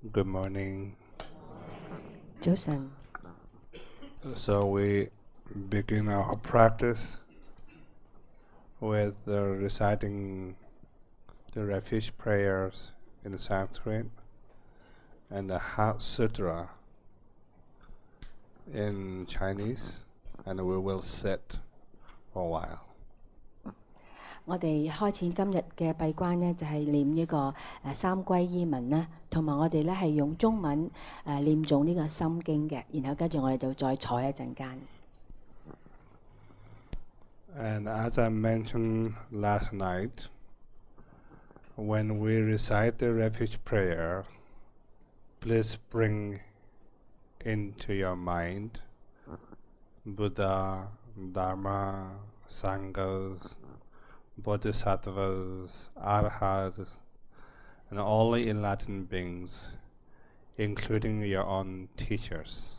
Good morning. 早晨。 So we begin our practice with reciting the refuge prayers in Sanskrit and the Heart Sutra in Chinese, and we will sit for a while. 我哋開始今日嘅閉關呢，就係念呢個三歸依文啦，同埋我哋咧係用中文念誦呢個心經嘅，然後跟住我哋就再坐一陣間。And as I mentioned last night, when we recite the refuge prayer, please bring into your mind Buddha, Dharma, Sanghas, Bodhisattvas, Arhats, and all the enlightened beings, including your own teachers.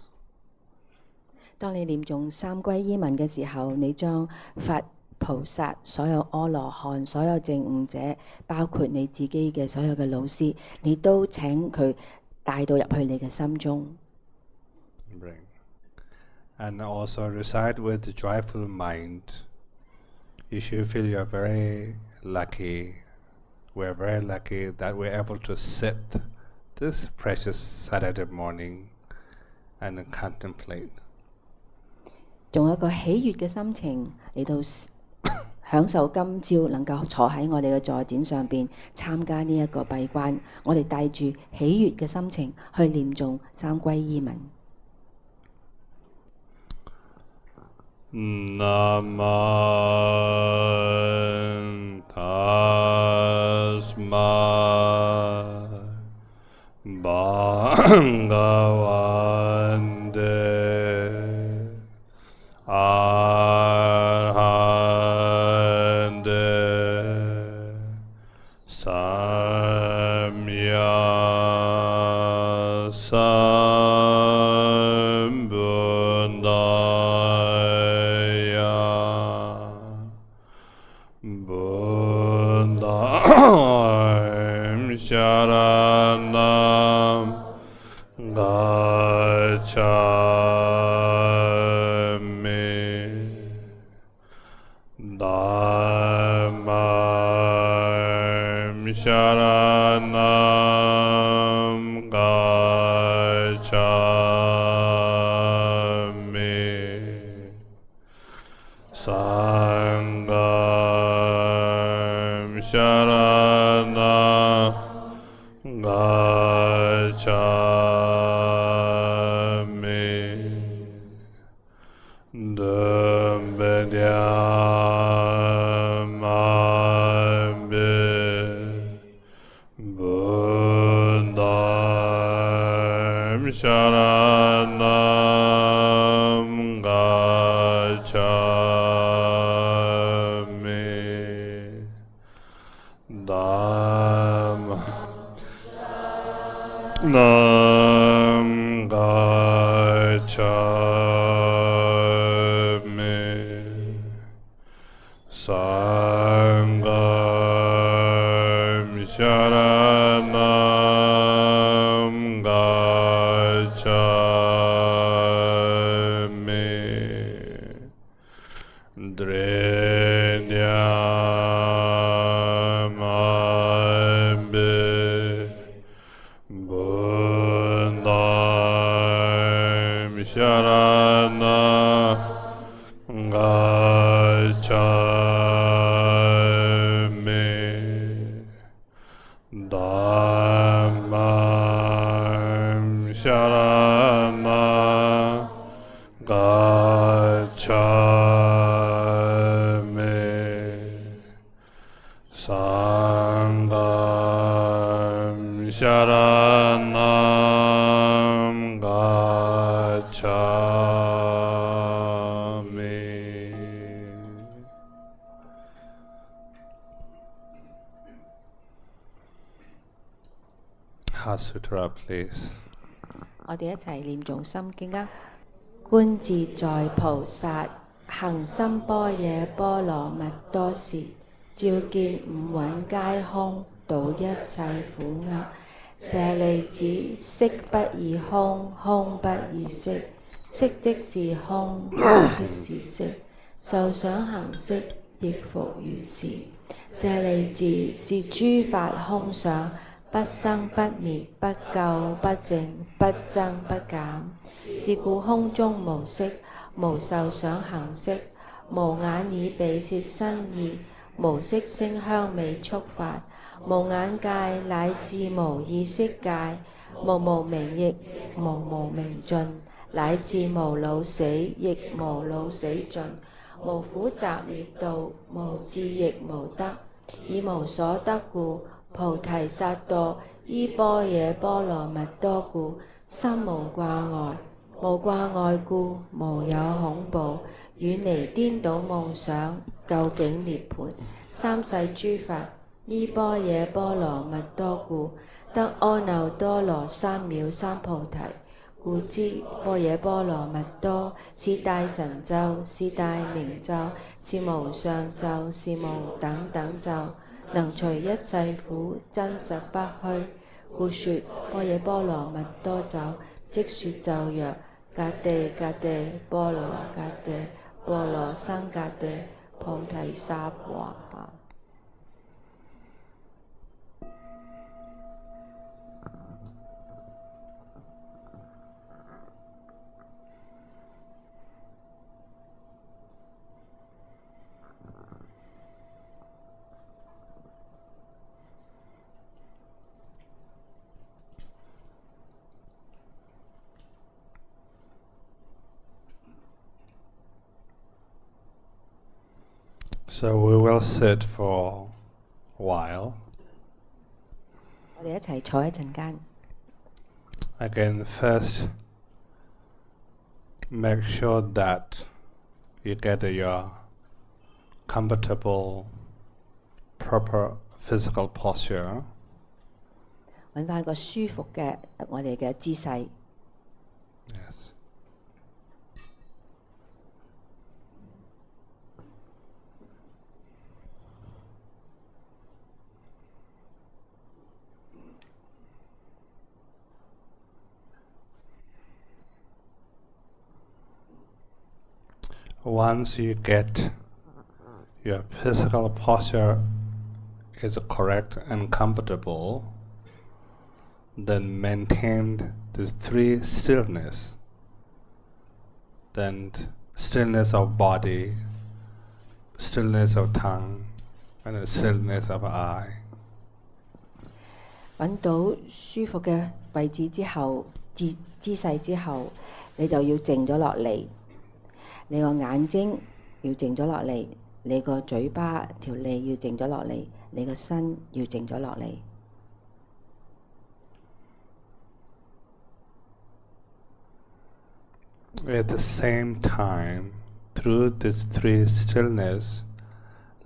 當你念誦三歸依文嘅時候，你將佛、菩薩、所有阿羅漢、所有證悟者，包括你自己嘅所有嘅老師，你都請佢帶到入去你嘅心中。Bring. And also recite with a joyful mind. You should feel you're very lucky. We're very lucky that we're able to sit this precious Saturday morning and contemplate. 用一個喜悅嘅心情嚟到享受今朝能夠坐喺我哋嘅座墊上邊參加呢一個閉關，我哋帶住喜悅嘅心情去念誦三歸依文。Namo Tassai Bhagavate Arhate Samya Sambuddhaya Buddham Sharanam Gacchami Dhammam Sharanam Gacchami Sangham Sharanam Gacchami Dhammadhyamambi Buddham Sharanam Gacchami Dhammam Gacchami Sangham Sharanam Gacchami Drinyamambi Buddham Sharanam Gacchami Dhammam Sharanam Gacchami Sangham Sharanam Gacchami. Heart Sutra, please. 我哋一齊念誦心經啊！觀自在菩薩行深般若波羅蜜多時，照見五蘊皆空，度一切苦厄。舍利子，色不異空，空不異色，色即是空，空即是色，受想行識亦復如是。舍利子，是諸法空想，不生不滅，不垢不淨，不增不減。是故空中無色，無受想行識，無眼耳鼻舌身意，無色聲香味觸法，無眼界乃至無意識界，無明亦無明盡，乃至無老死亦無老死盡，無苦集滅道，無智亦無得。以無所得故，菩提薩埵依般若波羅蜜多故，心無掛礙。無掛礙故，無有恐怖，遠離顛倒夢想，究竟涅槃。三世諸法依般若波羅蜜多故，得阿耨多羅三藐三菩提。故知般若波羅蜜多是大神咒，是大明咒，是無上咒，是無等等咒，能除一切苦，真實不虛。故說般若波羅蜜多咒，即說咒曰：格地格地波羅格地波羅僧格地菩提薩婆訶。So we will sit for a while. 我哋一齊坐一陣間。Again, first, make sure that you get your comfortable, proper physical posture. 揾翻個舒服嘅我哋嘅姿勢。Yes. Once you get your physical posture is correct and comfortable, then maintain these three stillness. Then stillness of body, stillness of tongue, and the stillness of eye. 揾到舒服嘅位置之後，姿勢之後，你就要靜咗落嚟。你個眼睛要靜咗落嚟，你個嘴巴條脷要靜咗落嚟，你個身要靜咗落嚟。At the same time, through these three stillness,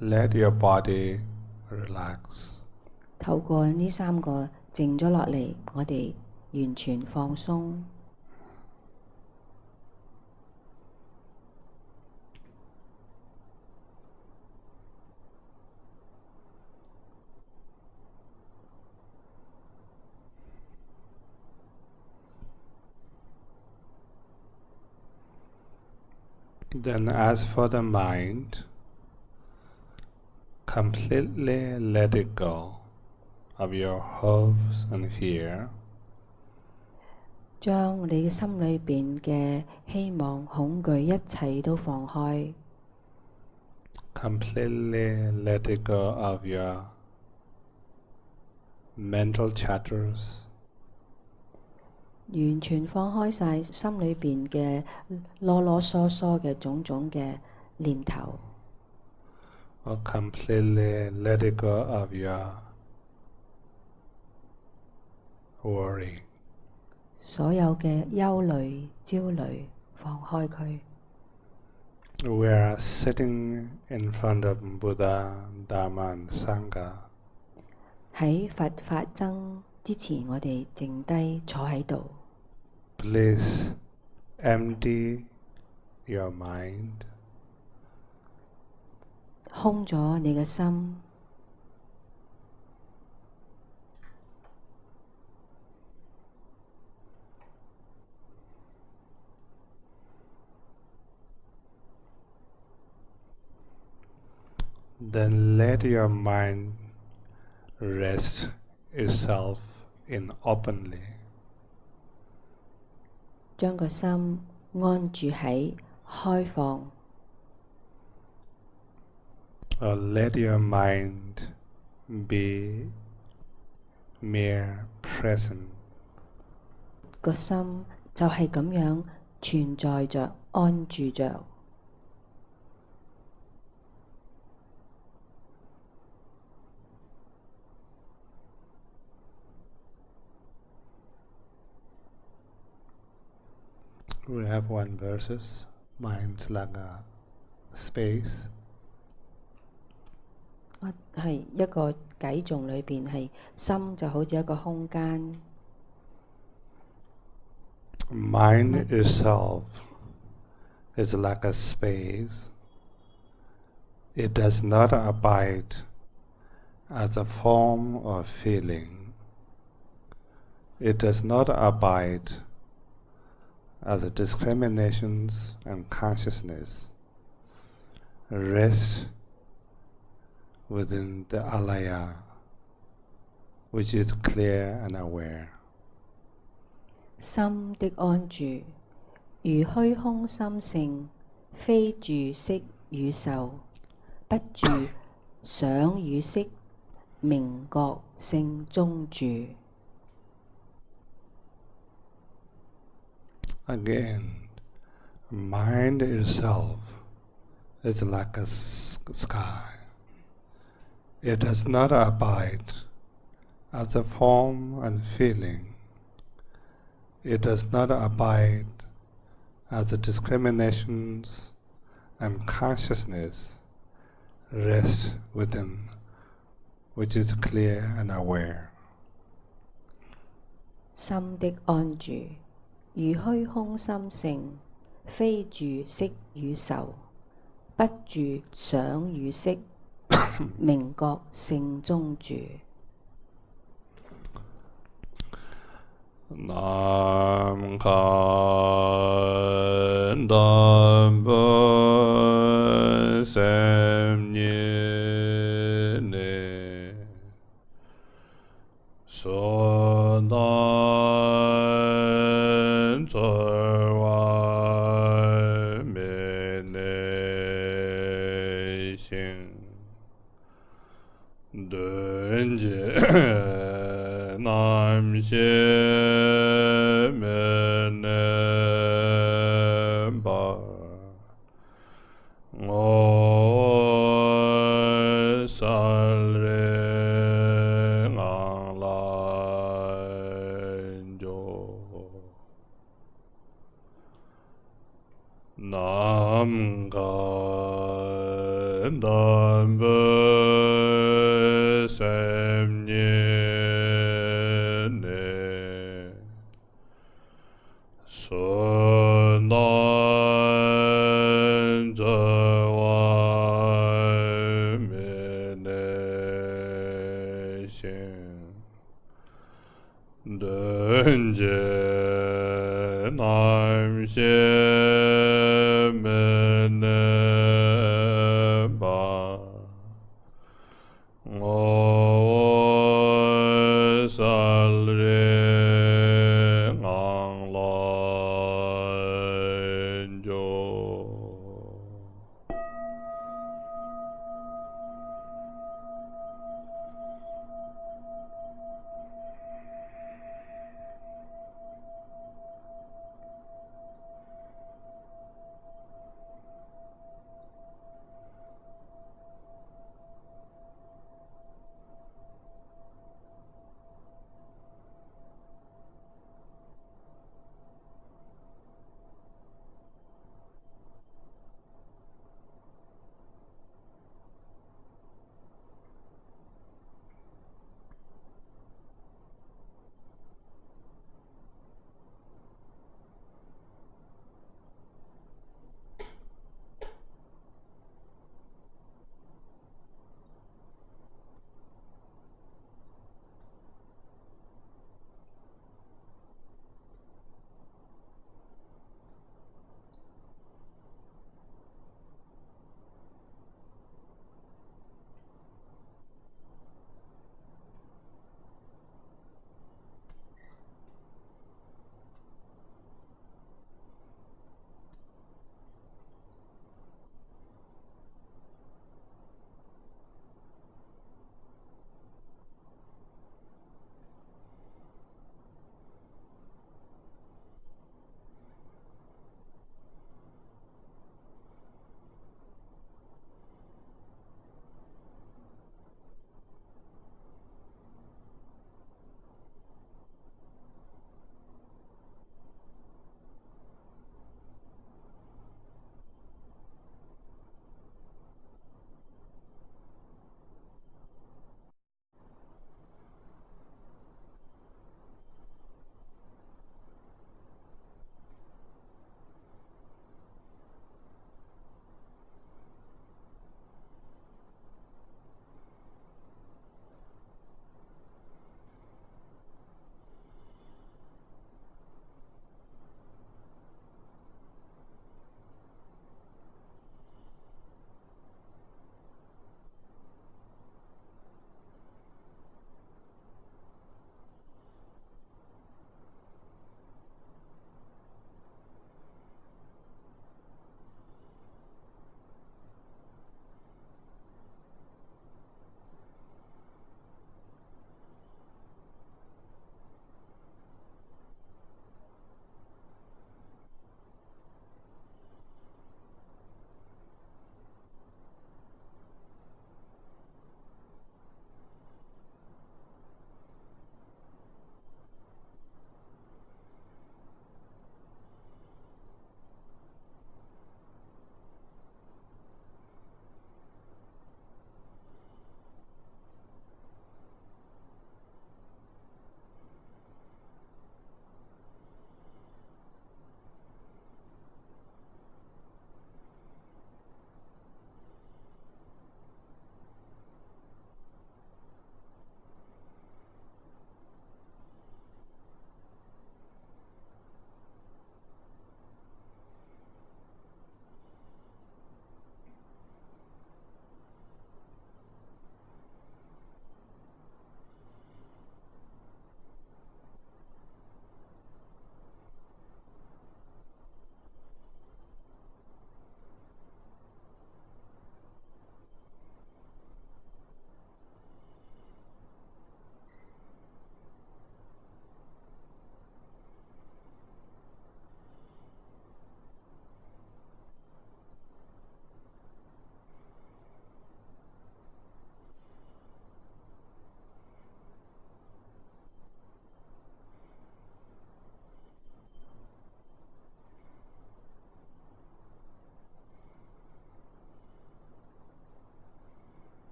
let your body relax. 透過呢三個靜咗落嚟，我哋完全放鬆。Then as for the mind, completely let it go of your hopes and fear. 將你嘅心裏邊嘅希望、恐懼一切都放開。Completely let it go of your mental chatters. 完全放開晒心裏邊嘅囉囉嗦嗦嘅種種嘅念頭。Or completely let it go of your worry. 所有嘅憂慮、焦慮，放開佢。We are sitting in front of Buddha, Dharma, and Sangha. 喺佛法僧之前，我哋靜低坐喺度。Please empty your mind. 空咗你嘅心。then let your mind rest itself in openly. 將個心安住喺開放。Or let your mind be mere present. 個心就係咁樣存在着、安住着。We have one verses, mind's like a space. 係一個偈頌裏邊係心就好似一個空間。Mind itself is like a space. It does not abide as a form or feeling. It does not abide as a discriminations and consciousness. Rest within the alaya, which is clear and aware. 心的安住，如虛空心性，非住色與受，不住想與識，明覺性中住。Again, mind itself is like a sky. It does not abide as a form and feeling. It does not abide as a discriminations and consciousness. Rest within, which is clear and aware. 心的安住，如虛空心性，非住色與受，不住想與識，明覺性中住。Nam Khandam Sem Nye Ne So Dan Zerwa Me Ne Xing Dun Jie Nam Xie Nam Khandam Sem Nye Ne So Dan Zerwa Me Ne Xing Dun Jie Nam Xie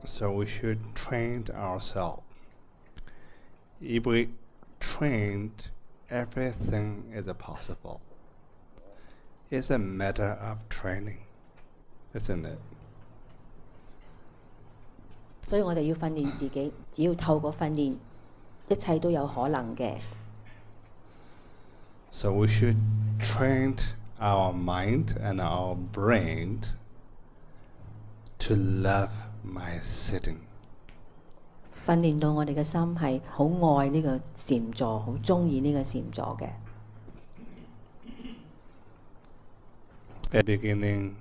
So we should train ourselves. If we trained, everything is possible. It's a matter of training, isn't it? 所以我哋要訓練自己，只要透過訓練，一切都有可能嘅。So we should train our mind and our brain to love my sitting. 訓練到我哋嘅心係好愛呢個禪坐，好中意呢個禪坐嘅。At the beginning,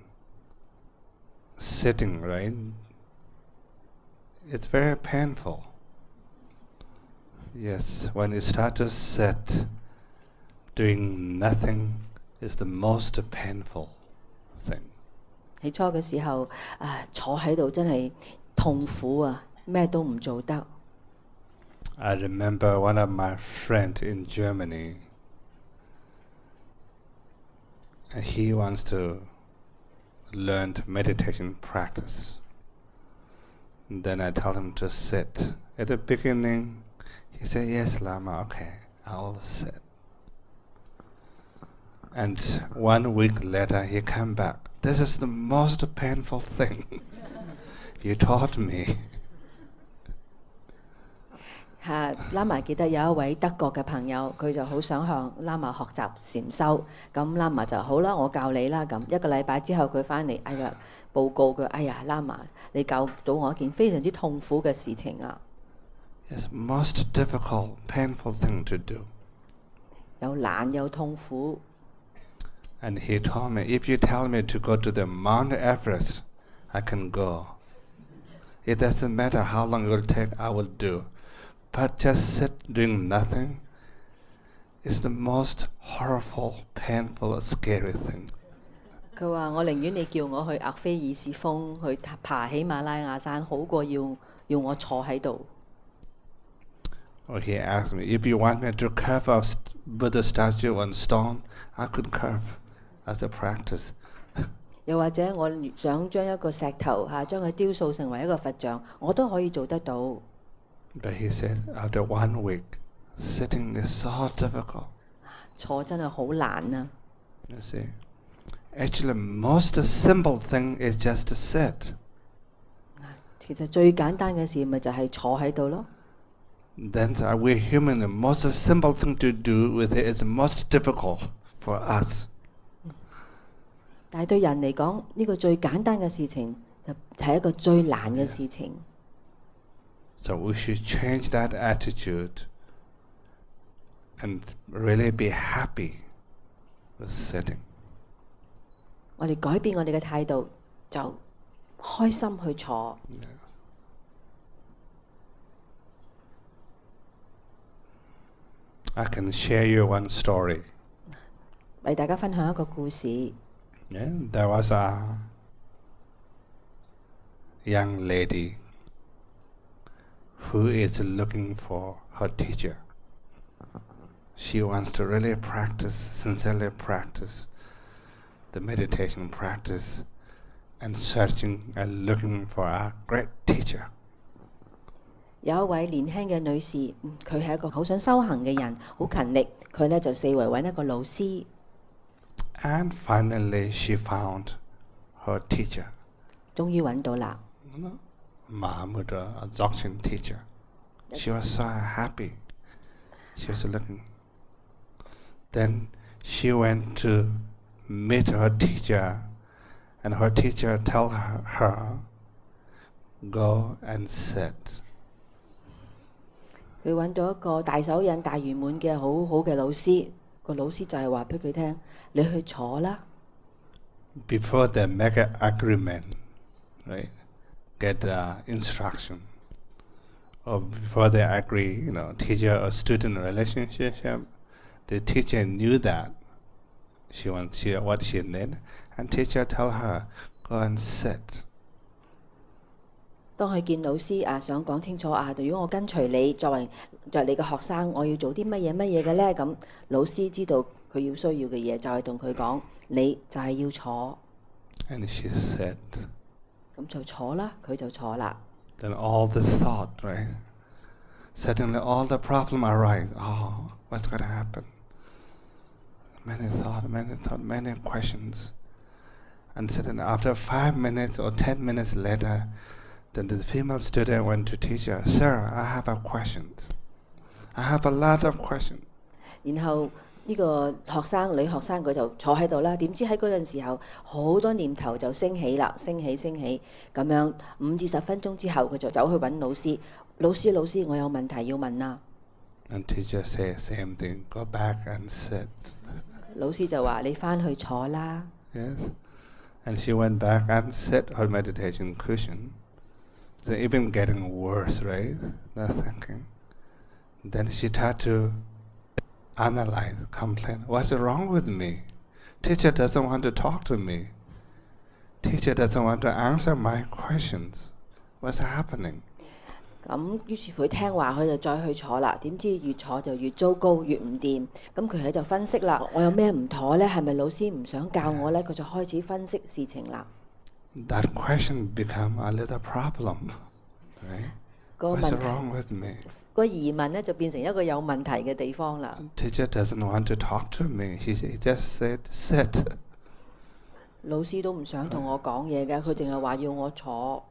sitting, right? It's very painful. Yes, when you start to sit, doing nothing is the most painful thing. 起初嘅時候，坐喺度真係痛苦啊，咩都唔做得。I remember one of my friends in Germany. He wants to learn meditation practice. And then I told him to sit. At the beginning, he said, "Yes, Lama, okay, I'll sit." And 1 week later, he came back. "This is the most painful thing you taught me." 喇嘛記得有一位德國嘅朋友，佢就好想向喇嘛學習禪修。咁喇嘛就好啦，我教你啦。咁1個禮拜之後，佢翻嚟，報告佢，喇嘛，你教到我一件非常之痛苦嘅事情啊！ It's most difficult, painful thing to do. 又難又痛苦。 And he told me, "If you tell me to go to the Mount Everest, I can go. It doesn't matter how long it will take, I will do. But just sit doing nothing is the most horrible, painful, scary thing." 佢話：我寧願你叫我去額菲爾士峰去爬喜馬拉雅山，好過要我坐喺度。 Or he asked me, "If you want me to carve a Buddha statue on stone, I could carve as a practice." 又或者我想將一個石頭將佢雕塑成為一個佛像，我都可以做得到。 But he said, after 1 week, sitting is so difficult. 坐真係好難啊！ You see, actually, most simple thing is just to sit. 其實最簡單嘅事咪就係坐喺度咯。 Then we're human. The most simple thing to do with it is most difficult for us. 但係對人嚟講，呢個最簡單嘅事情就係一個最難嘅事情。 So we should change that attitude and really be happy with sitting. 我哋改變我哋嘅態度，就開心去坐。 I can share you one story. 為大家分享一個故事。 Yeah, there was a young lady who is looking for her teacher. She wants to really practice, sincerely practice the meditation practice and searching and looking for a great teacher. 有一位年輕嘅女士，佢係一個好想修行嘅人，好勤力。佢呢就四圍揾一個老師。 And finally she found her teacher. 終於揾到啦。 Mahmud, a Dzogchen teacher. She was so happy. She was looking. Then she went to meet her teacher, and her teacher told her, "Go and sit." 佢揾到一個大手印、大圓滿嘅好好嘅老師，個老師就係話俾佢聽：你去坐啦。 Before they make an agreement, right? Get instruction, or before they agree, teacher or student relationship, the teacher knew that she wants what she need, and teacher tell her, "Go and sit." 當佢見老師想講清楚如果我跟隨你作為你嘅學生，我要做啲乜嘢嘅呢？咁老師知道佢要需要嘅嘢，就係同佢講：你就係要坐。 And she said, 咁就坐啦，佢就坐啦。then all this thought, right? Suddenly all the problem arise. Oh, what's going to happen? Many thought, many questions. And suddenly after 5 minutes or 10 minutes later, then the female student went to teacher, Sir, I have a question. I have a lot of questions. 然後呢個女學生佢就坐喺度啦。點知喺嗰陣時候，好多念頭就升起啦，升起咁樣5至10分鐘之後，佢就走去揾老師。老師，我有問題要問啊。And teacher say same thing. Go back and sit. 老師就話：你翻去坐啦。Yes. And she went back and sat her meditation cushion. Then even getting worse, right? The thinking. Then she tried to analyze, complain. What's wrong with me? Teacher doesn't want to talk to me. Teacher doesn't want to answer my questions. What's happening? 咁於是乎聽話，佢就再去坐啦。點知越坐就越糟糕，越唔掂。咁佢喺度分析啦，我有咩唔妥呢？係咪老師唔想教我呢？佢就開始分析事情啦。That question become a little problem, right? What's wrong with me? 個疑問呢就變成一個有問題嘅地方啦。Teacher doesn't want to talk to me. He just said sit. 老師都唔想同我講嘢嘅，佢淨係話要我坐。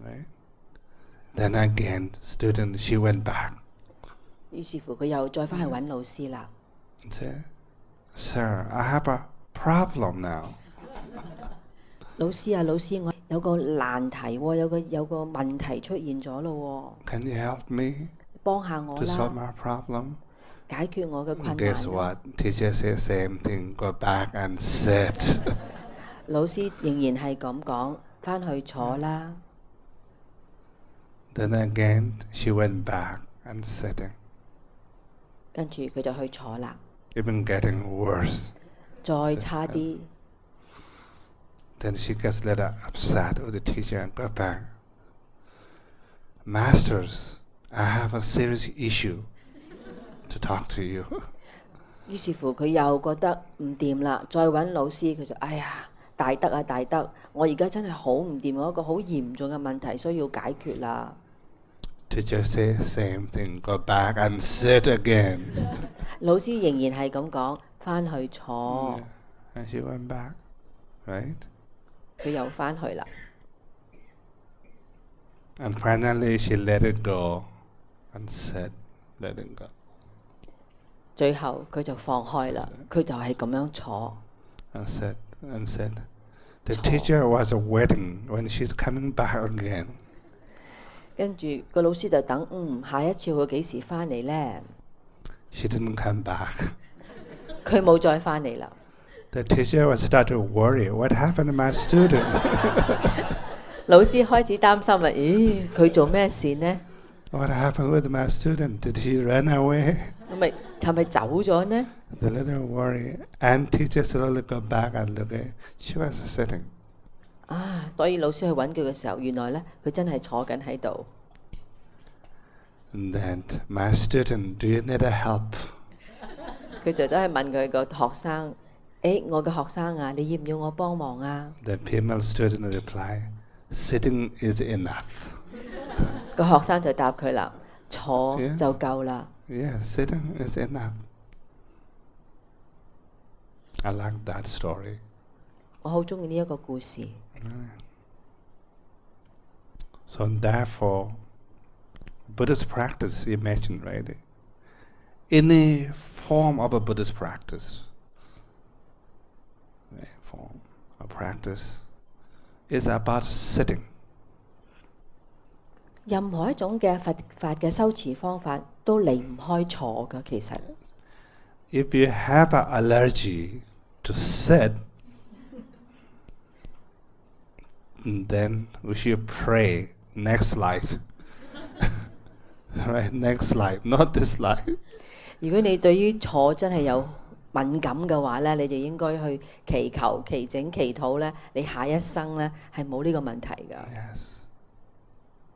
Right? Then again, student, she went back. 於是乎佢又再翻去揾老師啦。Say, Sir, I have a problem now. 老師，我有個難題喎，有個問題出現咗咯喎。Can you help me? 幫下我 To solve 啦， my problem? 解決我嘅困難 Guess 啦。 what? Teacher says same thing. Go back and sit. 老師仍然係咁講，翻去坐啦。Then again, she went back and sitting. 跟住佢就去坐啦， Even getting worse. 再差啲。Then she gets a little upset with the teacher and go back. Masters, I have a serious issue to talk to you. 於是乎佢又覺得唔掂啦，再揾老師，佢就哎呀大德，我而家真係好唔掂，我一個好嚴重嘅問題需要解決啦。Teacher says same thing. Go back and sit again. 老師仍然係咁講，翻去坐。And she went back, right? 佢又翻去啦。And finally, she let it go and said, let it go. 最後佢就放開啦，佢就係咁樣坐。And said, the teacher was waiting when she's coming back again. 跟住個老師就等，下一次佢幾時翻嚟呢？ She didn't come back. 佢冇再翻嚟啦。The teacher was started to worry. What happened to my student? 老師開始擔心啦，咦，佢做咩事呢？ What happened with my student? Did he run away? 係咪走咗呢？ The little worry. And teacher slowly go back and look at. She was sitting. 所以老師去揾佢嘅時候，原來呢，佢真係坐緊喺度。And then, my student, do you need help? 佢就走去問佢個學生：我嘅學生啊，你要唔要我幫忙啊？ The female student replied, sitting is enough. 個學生就答佢啦：坐就夠啦。Yeah, sitting is enough. I like that story. 我好中意呢一個故事。So therefore, Buddhist practice, you mentioned, right? Any form of a Buddhist practice, form of practice, is about sitting. 任何一種嘅佛法嘅修持方法都離唔開坐㗎，其實。If you have an allergy to sit, then we should pray next life. Right, next life, not this life. 如果你對於坐真係有敏感嘅話呢，你就應該去祈求、祈請、祈禱呢，你下一生呢係冇呢個問題㗎。Yes,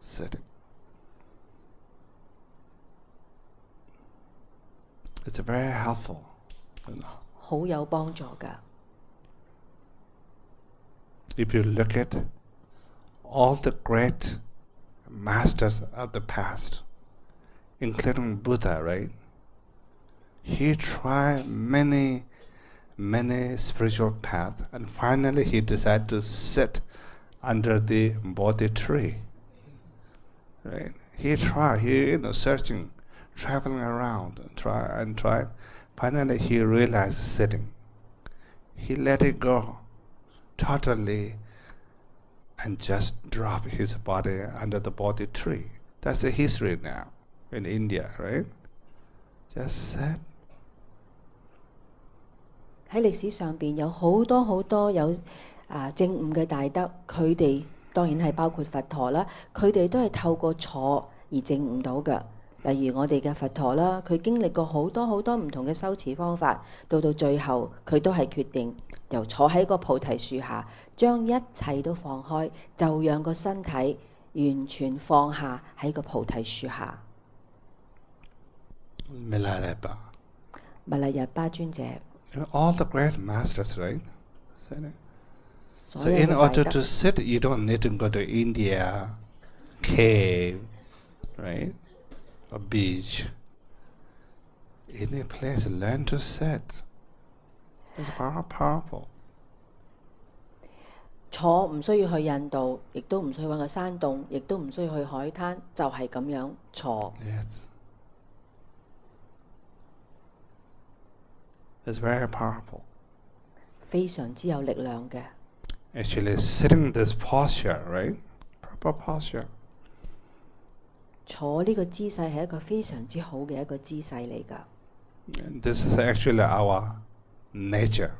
sitting. It's very helpful, you know. 好有幫助㗎。If you look at all the great masters of the past, including Buddha, right? He tried many spiritual paths, and finally he decided to sit under the Bodhi tree. Right? He tried, searching, traveling around, and tried. Finally he realized sitting. He let it go totally and just dropped his body under the Bodhi tree. That's the history now in India, right? Just sat. 喺歷史上邊有好多有證悟嘅大德，佢哋當然係包括佛陀啦，佢哋都係透過坐而證悟到嘅。例如我哋嘅佛陀啦，佢經歷過好多唔同嘅修持方法，到最後佢都係決定由坐喺個菩提樹下，將一切都放開，就讓個身體完全放下喺個菩提樹下。密勒日巴尊者。All the great masters, right? So in order to sit, you don't need to go to India, cave, right? Or beach. Any place, learn to sit. It's powerful. 坐唔需要去印度，亦都唔需要揾個山洞，亦都唔需要去海灘，就係咁樣坐。Yes. It's very powerful. 非常之有力量嘅。Actually, sitting this posture, right? Proper posture. 坐呢個姿勢係一個非常之好嘅一個姿勢嚟㗎。This is actually our nature.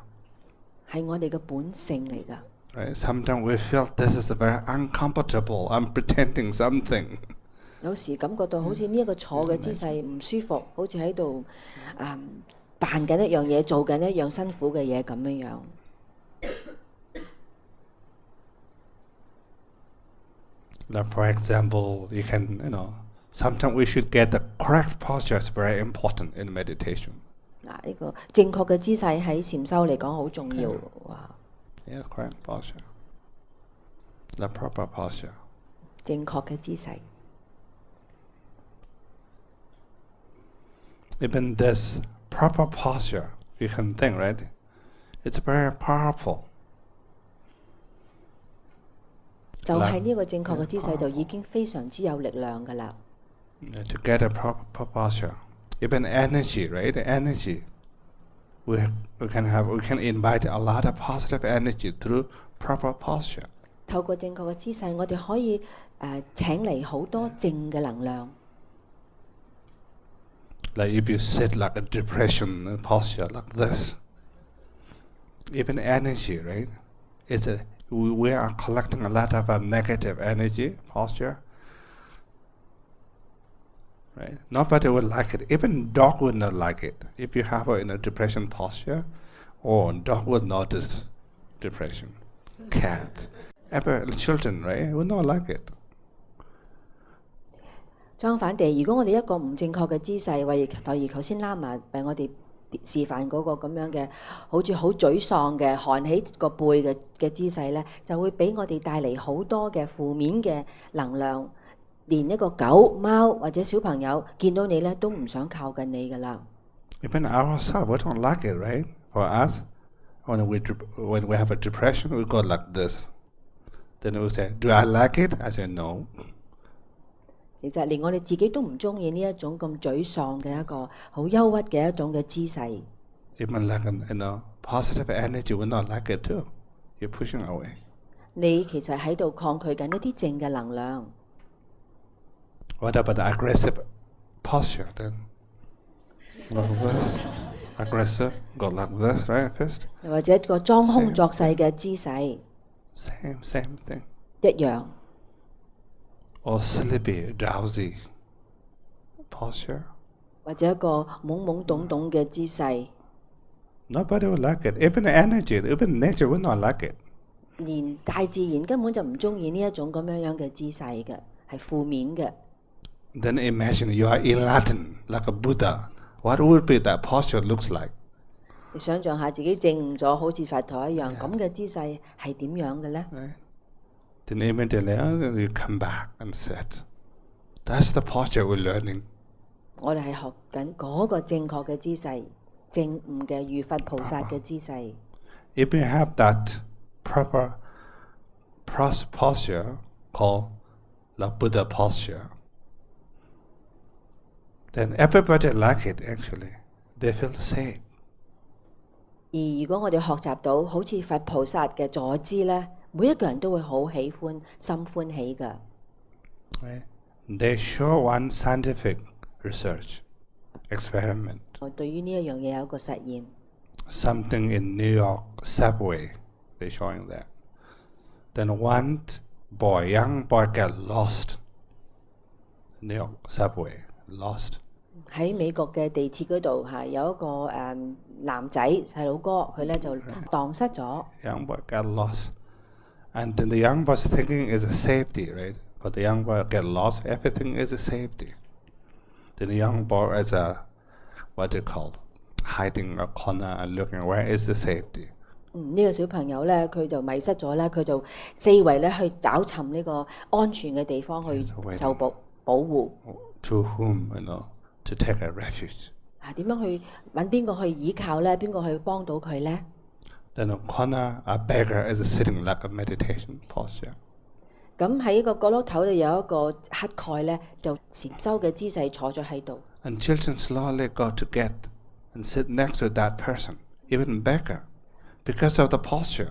係我哋嘅本性嚟㗎。Right? Sometimes we feel this is very uncomfortable. I'm pretending something. 有時感覺到好似呢一個坐嘅姿勢唔舒服，好似喺度扮緊一樣嘢，做緊一樣辛苦嘅嘢咁樣樣。Like for example, you can, sometimes we should get the correct posture is very important in meditation. 嗱，呢個正確嘅姿勢喺禪修嚟講好重要。哇 Yeah, correct posture. The proper posture. 正確嘅姿勢。Even this proper posture, you can think, right? It's very powerful. 就係呢個正確嘅姿勢就已經非常之有力量㗎啦。To get a proper posture, even energy, right? Energy. We can invite a lot of positive energy through proper posture. 透過正確嘅姿勢，我哋可以請嚟好多正嘅能量。Like if you sit like a depression posture like this, even energy, right? We are collecting a lot of negative energy posture, right? Nobody would like it. Even dog would not like it. If you have a depression posture, dog would notice depression. Cat, even children, right? Would not like it. 相反地，如果我哋一個唔正確嘅姿勢，例如頭先喇嘛為我哋示範嗰個咁樣嘅，好似好沮喪嘅、寒起個背嘅姿勢呢，就會俾我哋帶嚟好多嘅負面嘅能量。連一個狗、貓或者小朋友見到你呢，都唔想靠近你㗎啦。Even ourselves, we don't like it, right? For us, when we have a depression, we go like this. Then we say, "Do I like it?" I say, "No." 其實連我哋自己都唔中意呢一種咁沮喪嘅一個好憂鬱嘅一種嘅姿勢。Even like positive energy, we not like it too. You're pushing away. 你其實喺度抗拒緊一啲正嘅能量。What about the aggressive posture then? Like this, aggressive, go like this, right? Fist. 又或者個裝腔作勢嘅姿勢。Same thing. 一樣。Or sleepy, drowsy posture. 或者一個懵懵懂懂嘅姿勢。Nobody would like it. Even energy, even nature would not like it. 連大自然根本就唔中意呢一種咁樣嘅姿勢嘅，係負面嘅。Then imagine you are enlightened, like a Buddha. What would be that posture looks like? 你想象下自己證悟咗，好似佛陀一樣咁嘅姿勢係點樣嘅呢？ then immediately you come back and sit. That's the posture we're learning. 我哋係學緊嗰個正確嘅姿勢，正悟嘅如佛菩薩嘅姿勢。If you have that proper posture called the Buddha posture, then everybody like it actually. They feel safe. 而如果我哋學習到好似佛菩薩嘅坐姿呢，每一個人都會好喜歡、心歡喜㗎。Right? They show one scientific research experiment. 我對於呢一樣嘢有一個實驗。Something in New York subway, they're showing that. Then one boy, young boy, get lost. New York subway, lost. 喺美國嘅地鐵嗰度係有一個男仔細佬哥，佢咧就蕩失咗。Young boy got lost, and then the young boy's thinking is a safety, right? For the young boy get lost, everything is a safety. Then the young boy is what they call hiding a corner and looking where is the safety. 呢個小朋友咧，佢就迷失咗咧，佢就四圍咧去找尋呢個安全嘅地方去受保護。To whom, to take a refuge. 點樣去揾邊個去依靠咧？邊個去幫到佢咧？ Then a corner, a beggar is sitting like a meditation posture. 咁喺個角落頭度有一個乞丐咧，就禪修嘅姿勢坐咗喺度。And children slowly go to get and sit next to that person, even beggar, because of the posture.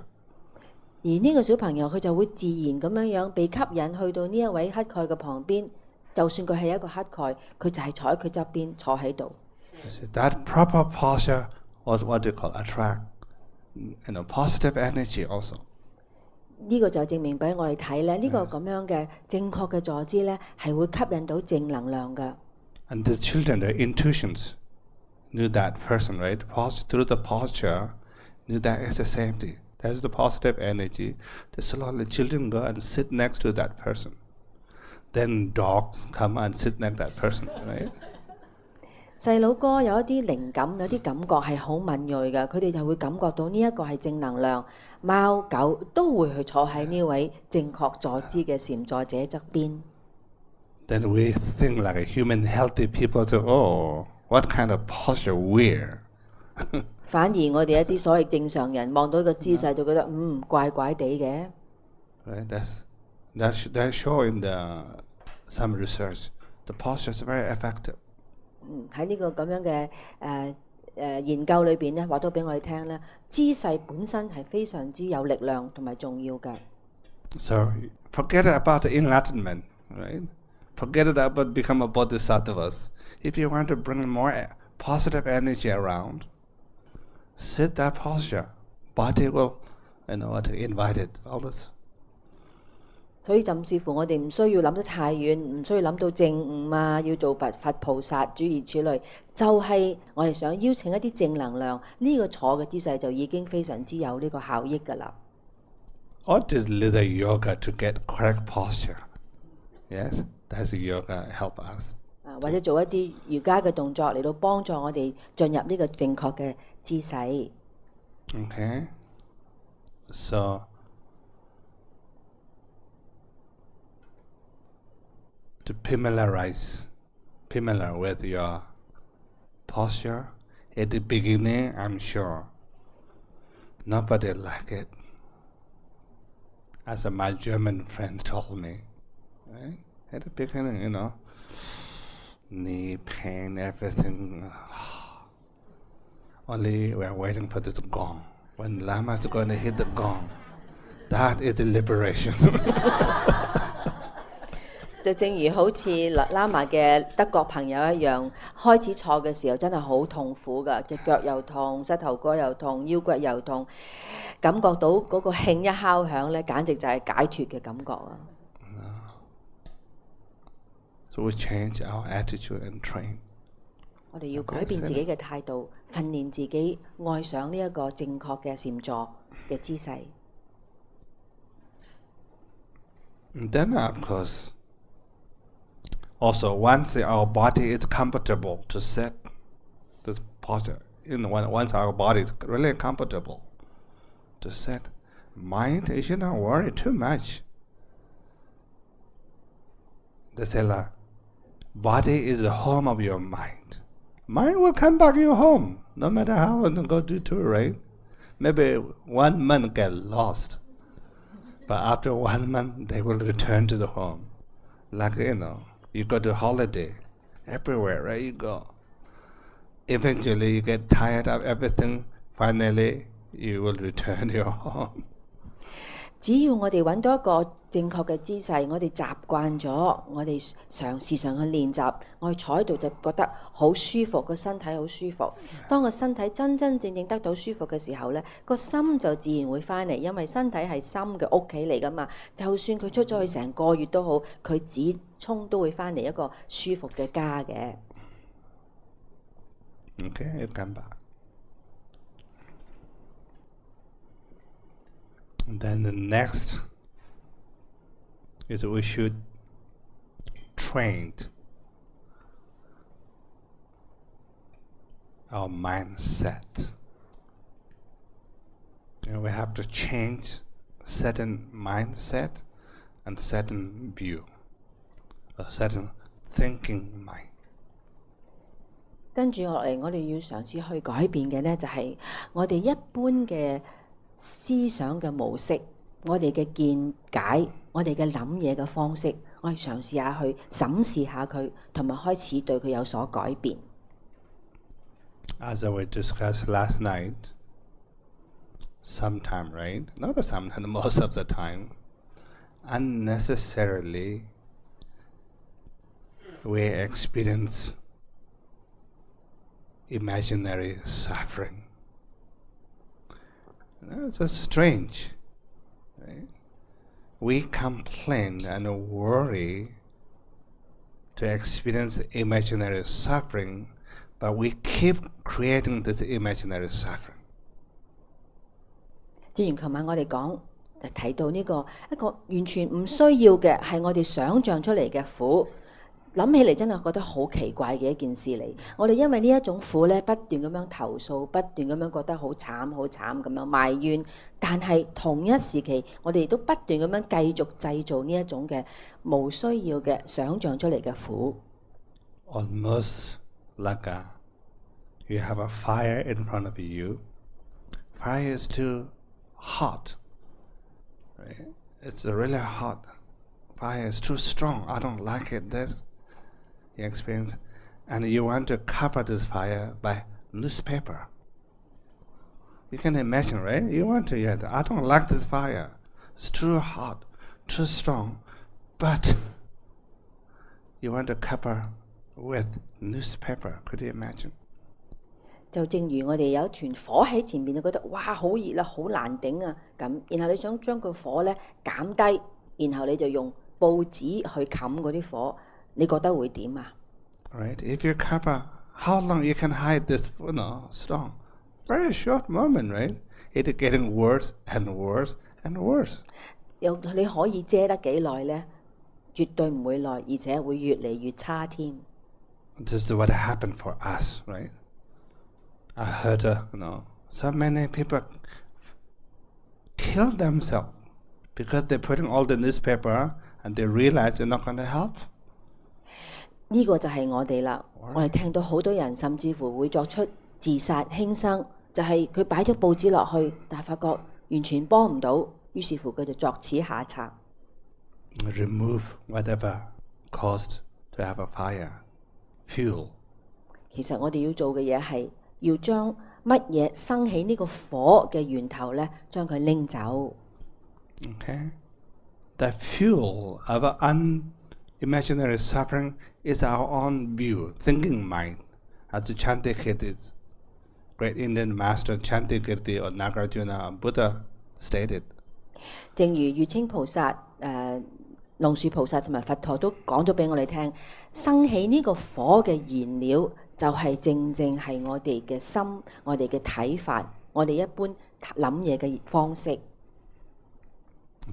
而呢個小朋友佢就會自然咁樣被吸引去到呢一位乞丐嘅旁邊，就算佢係一個乞丐，佢就係坐喺佢側邊坐喺度。That proper posture, what do you call, attract, positive energy also. 呢個就證明俾我哋睇咧，呢個咁樣嘅正確嘅坐姿咧，係會吸引到正能量嘅。And the children, their intuitions knew that person, right? Through the posture, knew that it's a safety. There's the positive energy. The slowly children go and sit next to that person. Then dogs come and sit next to that person, right? 細佬哥有一啲靈感，有啲感覺係好敏鋭嘅，佢哋就會感覺到呢一個係正能量。貓狗都會去坐喺呢位正確坐姿嘅禪坐者側邊。Then we think like a human healthy people to, what kind of posture we're. 反而我哋一啲所謂正常人望到個姿勢就覺得怪怪地嘅。Right, that's showing some research. The posture is very effective. 喺呢個咁樣嘅研究裏邊咧，話到俾我哋聽咧，姿勢本身係非常之有力量同埋重要嘅。So forget about the enlightenment, right? Forget about become a bodhisattvas. If you want to bring more positive energy around, sit that posture. Body will, invite it. All this. 所以甚至乎我哋唔需要諗得太遠，唔需要諗到正悟啊，要做佛菩薩諸如此類，就係我哋想邀請一啲正能量，呢個坐嘅姿勢就已經非常之有呢個效益㗎啦。Or did little yoga to get correct posture. Yes, that's yoga help us. 或者做一啲瑜伽嘅動作嚟到幫助我哋進入呢個正確嘅姿勢。Okay, so to familiar with your posture. At the beginning, I'm sure nobody liked it. As my German friend told me, right? At the beginning, knee pain, everything. Only we're waiting for this gong. When Lama is going to hit the gong, that is the liberation. 就正如好似喇嘛嘅德國朋友一樣，開始坐嘅時候真係好痛苦㗎，隻腳又痛，膝頭哥又痛，腰骨又痛，感覺到嗰個磬一敲響咧，簡直就係解脫嘅感覺啊！ So we change our attitude and train. 我哋要改變自己嘅態度，訓練自己愛上呢一個正確嘅禪坐嘅姿勢。And then, of course, also once our body is comfortable to sit, this posture, once our body is really comfortable to sit, mind, you should not worry too much. they say like, body is the home of your mind. Mind will come back to your home, no matter how you go to tour, right? Maybe 1 month get lost, but after 1 month they will return to the home. Like, you go to holiday, everywhere, right? You go. Eventually you get tired of everything, finally you will return to your home. 只要我哋揾到一個正確嘅姿勢，我哋習慣咗，我哋時常去練習，我哋坐喺度就覺得好舒服，個身體好舒服。當個身體真真正正得到舒服嘅時候呢，個心就自然會翻嚟，因為身體係心嘅屋企嚟噶嘛。就算佢出咗去成個月都好，佢始終都會翻嚟一個舒服嘅家嘅。Okay, you come back. And then the next is we should train our mindset. And we have to change certain mindset and certain view, a certain thinking mind. 跟住落嚟，我哋要嘗試去改變嘅呢，就係我哋一般嘅思想嘅模式，我哋嘅見解，我哋嘅諗嘢嘅方式，我哋嘗試下去審視下佢，同埋開始對佢有所改變。As we discussed last night, sometime, right? Not sometimes, most of the time, unnecessarily we experience imaginary suffering. It's so strange, right? We complain and worry to experience imaginary suffering, but we keep creating this imaginary suffering. 正如琴晚我哋講，就睇到呢個一個完全唔需要嘅，係我哋想像出嚟嘅苦。諗起嚟真係覺得好奇怪嘅一件事嚟。我哋因為呢一種苦咧，不斷咁樣投訴，不斷咁樣覺得好慘好慘咁樣埋怨，但係同一時期，我哋亦都不斷咁樣繼續製造呢一種嘅無需要嘅想像出嚟嘅苦。Almost like you have a fire in front of you. Fire is too hot, right? It's really hot. Fire is too strong. I don't like it. You experience, and you want to cover this fire by newspaper. You can imagine, right? You want to, I don't like this fire. It's too hot, too strong, but you want to cover with newspaper. Could you imagine? 就正如我哋有一團火喺前面，就覺得哇好熱啦，好難頂啊咁。然後你想將個火咧減低，然後你就用報紙去冚嗰啲火。你覺得會點啊 Right. If you cover, how long you can hide this, storm? Very short moment, right? It's getting worse and worse and worse. 你可以遮得幾耐呢？絕對唔會耐，而且會越嚟越差添。This is what happened for us, right? I heard, so many people kill themselves because they're putting all the newspaper and they realize they're not going to help. 呢個就係我哋啦，我哋聽到好多人甚至乎會作出自殺輕生，就係佢擺咗報紙落去，但係發覺完全幫唔到，於是乎佢就作此下策。Remove whatever caused to have a fire, fuel. 其實我哋要做嘅嘢係要將乜嘢生起呢個火嘅源頭咧，將佢拎走。Okay, the fuel of unimaginary suffering is our own view, thinking mind, as Chantikirti's great Indian master Chantikirti or Nagarjuna or Buddha stated. 正如月稱菩薩、龍樹菩薩同埋佛陀都講咗俾我哋聽，生起呢個火嘅燃料就係正正係我哋嘅心、我哋嘅睇法、我哋一般諗嘢嘅方式。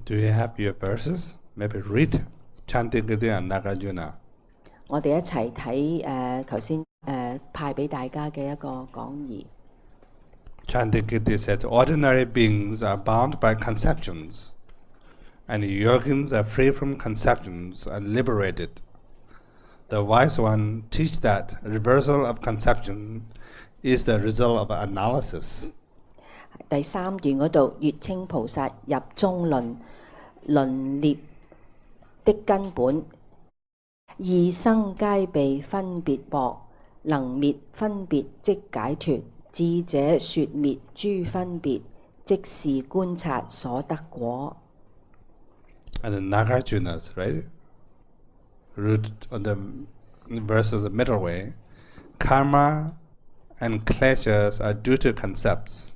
Do you have your verses? Maybe read Chantikirti and Nagarjuna. 我哋一齊睇頭先派俾大家嘅一個講義。Chantikirti said, ordinary beings are bound by conceptions, and yogins are free from conceptions and liberated. the wise one teach that reversal of conception is the result of analysis. 第3段嗰度，月稱菩薩入中論，論列的根本，二生皆被分別薄，能滅分別即解脫。智者說滅諸分別，即是觀察所得果。And the Nagarjuna's, right? Root on the verse of the middle way, karma and kleshas are due to concepts,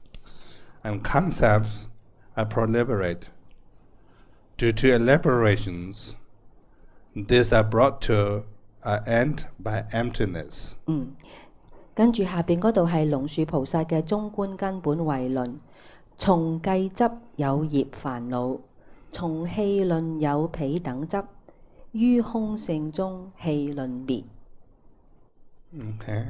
and concepts are proliferate. Due to elaborations, these are brought to an end by emptiness. 跟住下邊嗰度係龍樹菩薩嘅中觀根本慧論，從計執有業煩惱，從氣論有彼等執，於空性中氣論滅。Okay.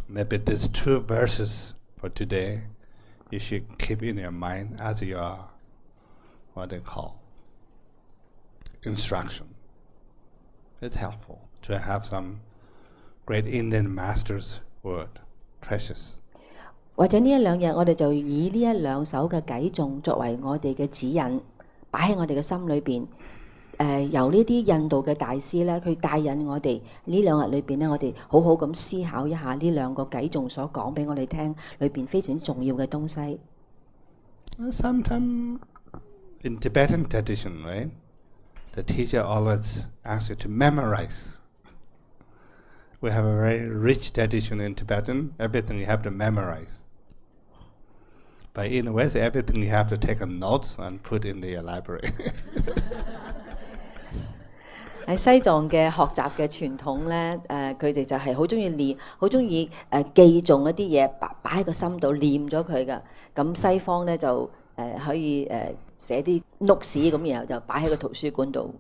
Maybe these 2 verses for today you should keep in your mind as your, what they call, instruction. It's helpful to have some great Indian master's word, precious. 或者呢一兩日，我哋就以呢一兩首嘅偈頌作為我哋嘅指引，擺喺我哋嘅心裏邊。由呢啲印度嘅大師咧，佢帶引我哋呢2日裏邊咧，我哋好好咁思考一下呢兩個偈頌所講俾我哋聽裏邊非常重要嘅東西。Sometimes in Tibetan tradition, right, the teacher always asks you to memorize. We have a very rich tradition in Tibetan. Everything you have to memorize. But in West, everything you have to take a notes and put in the library. 喺西藏嘅學習嘅傳統咧，佢哋就係好中意練，好中意記誦一啲嘢，擺喺個心度念咗佢噶。咁西方咧就可以寫啲 notes 咁，然後就擺喺個圖書館度。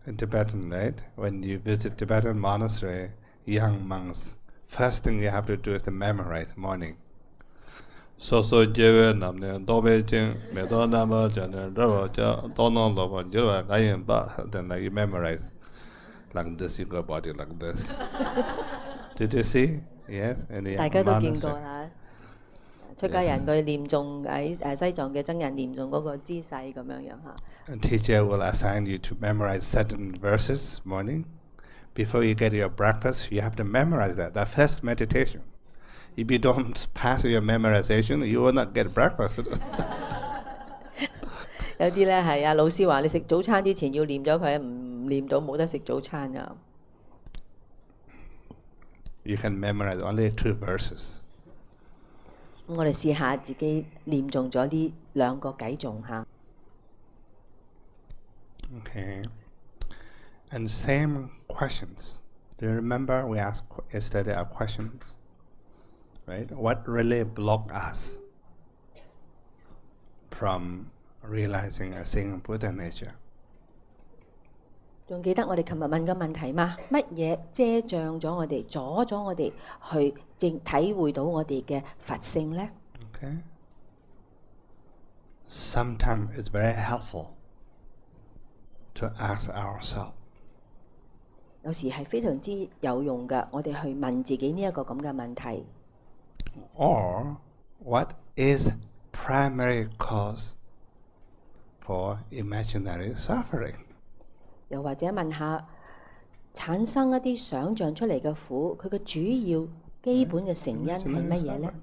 In Tibetan, right? When you visit Tibetan monastery, young monks, first thing you have to do is to memorize morning. So jewe namne dobe jing me do nama jane ro ja do no lo ba jwa ga yin ba, then like you memorize like this, you go body like this. Did you see? Yes. 大家都見過啦。出家人佢念誦喺西藏嘅僧人念誦嗰個姿勢咁樣樣嚇。A teacher will assign you to memorize certain verses morning. Before you get your breakfast, you have to memorize that. That first meditation. If you don't pass your memorization, you will not get breakfast. 有啲咧係啊，老師話你食早餐之前要念咗佢，唔念到冇得食早餐噶。You can memorize only 2 verses. 咁我哋試下自己念誦咗呢兩個偈頌嚇。Okay. And same questions. Do you remember we asked yesterday our questions? Right? What really blocked us from realizing a seeing Buddha nature? 仲記得我哋琴日問嘅問題嗎？乜嘢遮障咗我哋，阻咗我哋去正體會到我哋嘅佛性呢？ Okay. Sometimes it's very helpful to ask ourselves. 有時係非常之有用嘅，我哋去問自己呢一個咁嘅問題。Or what is primary cause for imaginary suffering? 又或者問下產生一啲想像出嚟嘅苦，佢嘅主要基本嘅成因係乜嘢呢？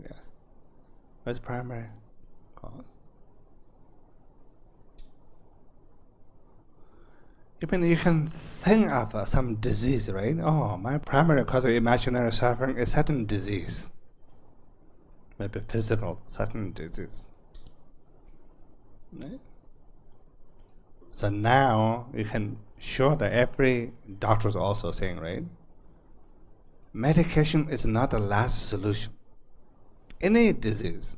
Yes. What's primary cause? Even you can think of some disease, right? Oh, my primary cause of imaginary suffering is certain disease. Maybe physical, certain disease. Right? So now you can show that every doctor is also saying, right? Medication is not the last solution. Any disease.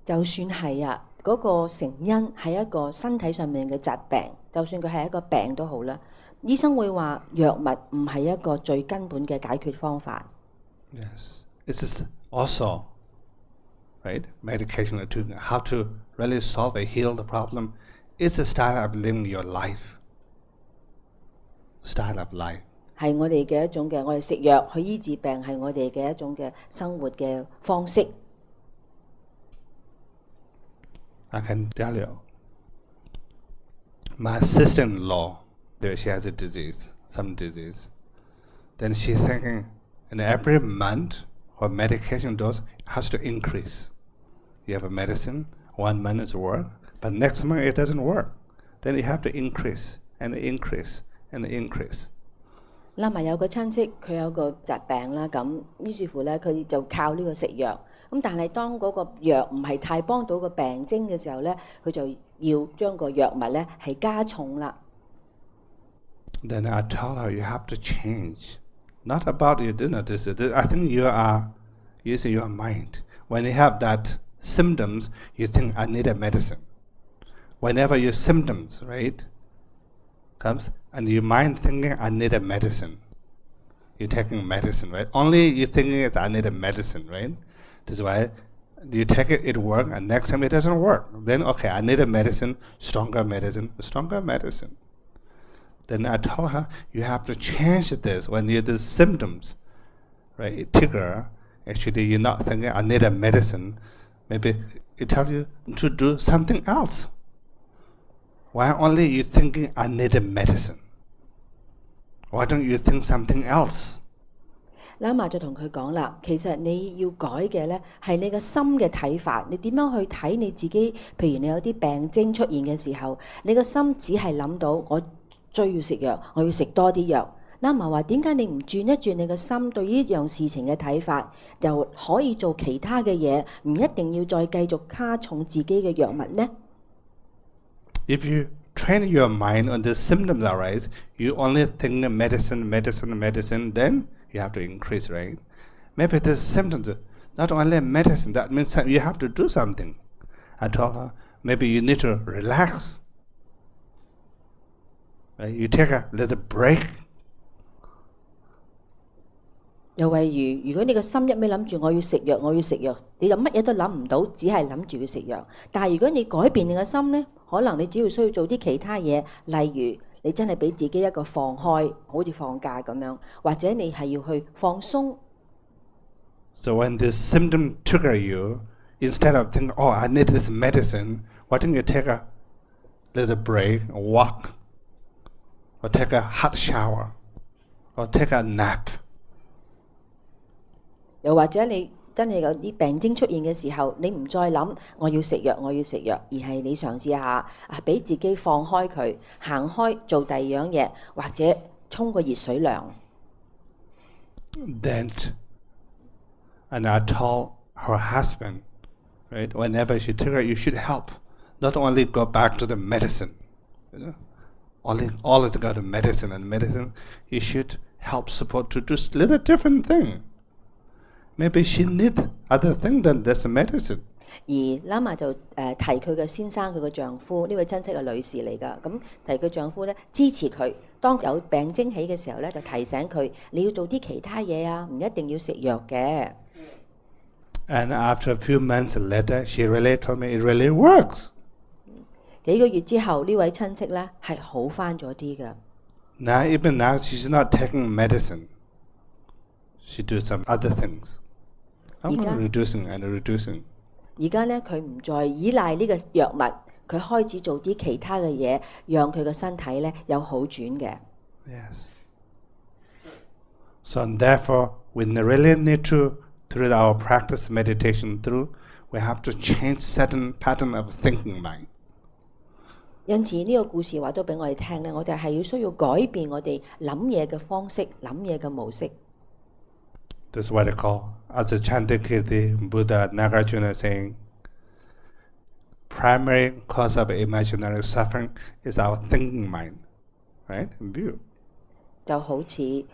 就算係啊，嗰個成因係一個身體上面嘅疾病，就算佢係一個病都好啦，醫生會話藥物唔係一個最根本嘅解決方法。Yes, it is also right? Medication to how to really solve or heal the problem. It's a style of living your life. Style of life. 係我哋嘅一種嘅，我哋食藥去醫治病係我哋嘅一種嘅生活嘅方式。I can tell you, my sister-in-law, she has a disease, some disease. Then she's thinking, and every month her medication dose has to increase. You have a medicine, 1 month it works, but next month it doesn't work. Then you have to increase and increase and increase. 嗱埋有個親戚，佢有個疾病啦，咁於是乎咧，佢就靠呢個食藥。咁但係當嗰個藥唔係太幫到個病徵嘅時候咧，佢就要將個藥物咧係加重啦。Then I told her you have to change, not about you doing this. I think you are using your mind. When you have that symptoms, you think I need a medicine. Whenever your symptoms, right, comes, and your mind thinking I need a medicine, you're taking medicine, right? Only you thinking is I need a medicine, right? That's why you take it, it works, and next time it doesn't work. Then okay, I need a medicine, stronger medicine, stronger medicine. Then I told her you have to change this when you the symptoms, right? It trigger. Actually, you're not thinking I need a medicine. Maybe it tells you to do something else. Why only you thinking I need a medicine? Why don't you think something else? 喇嘛就同佢講啦，其實你要改嘅咧係你個心嘅睇法，你點樣去睇你自己？譬如你有啲病徵出現嘅時候，你個心只係諗到我需要食藥，我要食多啲藥。喇嘛話點解你唔轉一轉你個心對呢樣事情嘅睇法，又可以做其他嘅嘢，唔一定要再繼續加重自己嘅藥物呢？ If you train your mind on the symptoms arise, you only think medicine, medicine, medicine, then you have to increase, right? Maybe the symptoms, not only medicine, that means you have to do something. I told her, maybe you need to relax. Right? You take a little break. 又例如，如果你個心一味諗住我要食藥，我要食藥，你就乜嘢都諗唔到，只係諗住要食藥。但係如果你改變你個心呢，可能你只要需要做啲其他嘢，例如你真係俾自己一個放開，好似放假咁樣，或者你係要去放鬆。So when this symptom trigger you, instead of thinking, oh, I need this medicine, why don't you take a little break, walk, or take a hot shower, or take a nap? 又或者你真係有啲病徵出現嘅時候，你唔再諗我要食藥，我要食藥，而係你嘗試下俾自己放開佢，行開做第二樣嘢，或者沖個熱水涼。Then, and I told her husband, right, whenever she trigger, you should help. Not only go back to the medicine, you know, always go to medicine, and medicine, you should help support to do a little different thing. Maybe she need other thing than this medicine. 而喇嘛就提佢嘅先生，佢嘅丈夫呢位親戚嘅女士嚟㗎，咁提佢丈夫咧支持佢，當有病徵起嘅時候咧，就提醒佢你要做啲其他嘢啊，唔一定要食藥嘅。And after a few months later, she really told me it really works. 幾個月之後，呢位親戚咧係好返咗啲㗎。Now, even now, she's not taking medicine. She do some other things. I'm reducing and reducing. 而家咧，佢唔再依賴呢個藥物，佢開始做啲其他嘅嘢，讓佢個身體咧有好轉嘅。Yes. So therefore, we really need to, through our practice meditation, we have to change certain pattern of thinking mind. 因此呢個故事話都俾我哋聽咧，我哋係要需要改變我哋諗嘢嘅方式、諗嘢嘅模式。That's what I call, as a Chandakirti Buddha Nagarjuna saying, primary cause of imaginary suffering is our thinking mind, right? View. 就好似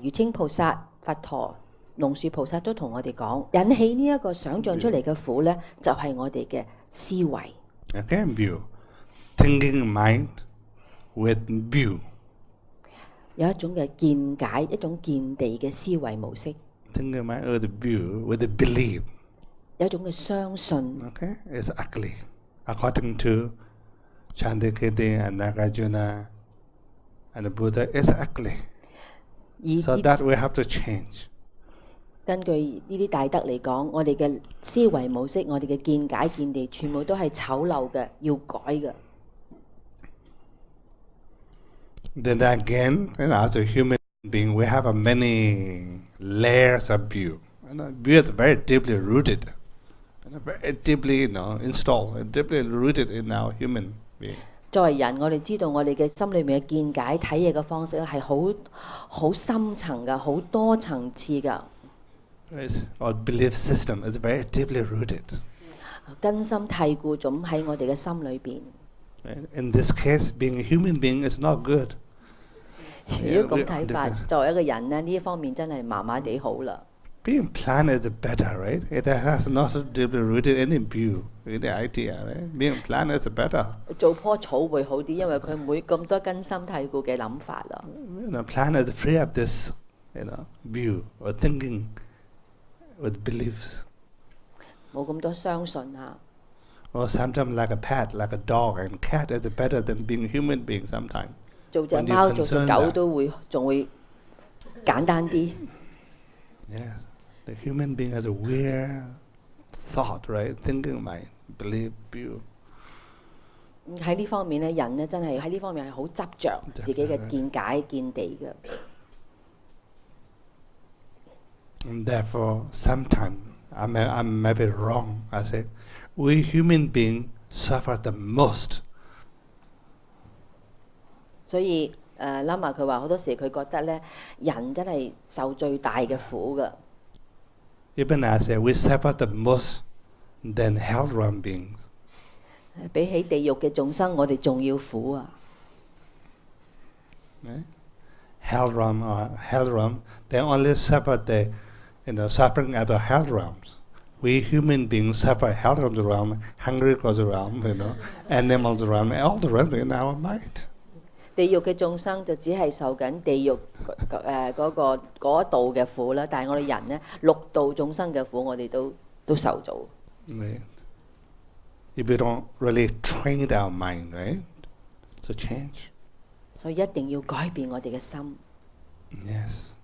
如清菩薩、佛陀、龍樹菩薩都同我哋講，引起呢一個想像出嚟嘅苦咧，就係我哋嘅思維。Again, view. Thinking mind with view. 有一種嘅見解，一種見地嘅思維模式。Thinking mind with view, with the belief. 有一種嘅相信。 Okay, it's ugly. According to Chandrakirti and Nagarjuna and the Buddha, it's ugly. 而 So that we have to change. 根據呢啲大德嚟講，我哋嘅思維模式、我哋嘅見解見地，全部都係醜陋嘅，要改嘅。 Then again, as a human being, we have many layers of view. View is very deeply rooted, very deeply, installed, deeply rooted in our human being. 作為人，我哋知道我哋嘅心裏面嘅見解、睇嘢嘅方式咧係好深層嘅，好多層次嘅。 Our belief system is very deeply rooted. 根深蒂固咁喺我哋嘅心裏邊。 In this case, being a human being is not good. 如果咁睇法，作為一個人咧，呢一方面真係麻麻地好啦。 Being plant is better, right? It has not deeply rooted any view, any idea, right? Being plant is better. 做棵草會好啲，因為佢唔會咁多根深蒂固嘅諗法啦。Plant is free of this, view or thinking with beliefs. 冇咁多相信啊。 Or sometimes like a pet, like a dog and cat is better than being a human being sometimes. 做隻貓、做隻狗都會仲會簡單啲。 Yes, the human being has a weird thought, right? Thinking mind, belief, view. 喺呢方面咧，人咧真係喺呢方面係好執着自己嘅見解見地嘅。 And therefore, sometimes I may be wrong. I say, we human beings suffer the most. 所以喇嘛佢話好多時佢覺得咧，人真係受最大嘅苦嘅。 Even I say, we suffer the most than hell realm beings. 比起地獄嘅眾生，我哋仲要苦啊！ Right? Hell realm, they only suffer the suffering at the hell realms. We human beings suffer hell realm, hungry cause realm, animals realm, all the realm in our mind. 地獄嘅眾生就只係受緊地獄嗰度嘅苦啦，但係我哋人呢，六道眾生嘅苦我哋都受咗。 Right. If we don't really train our mind, right, to change. 所以一定要改變我哋嘅心。 Yes.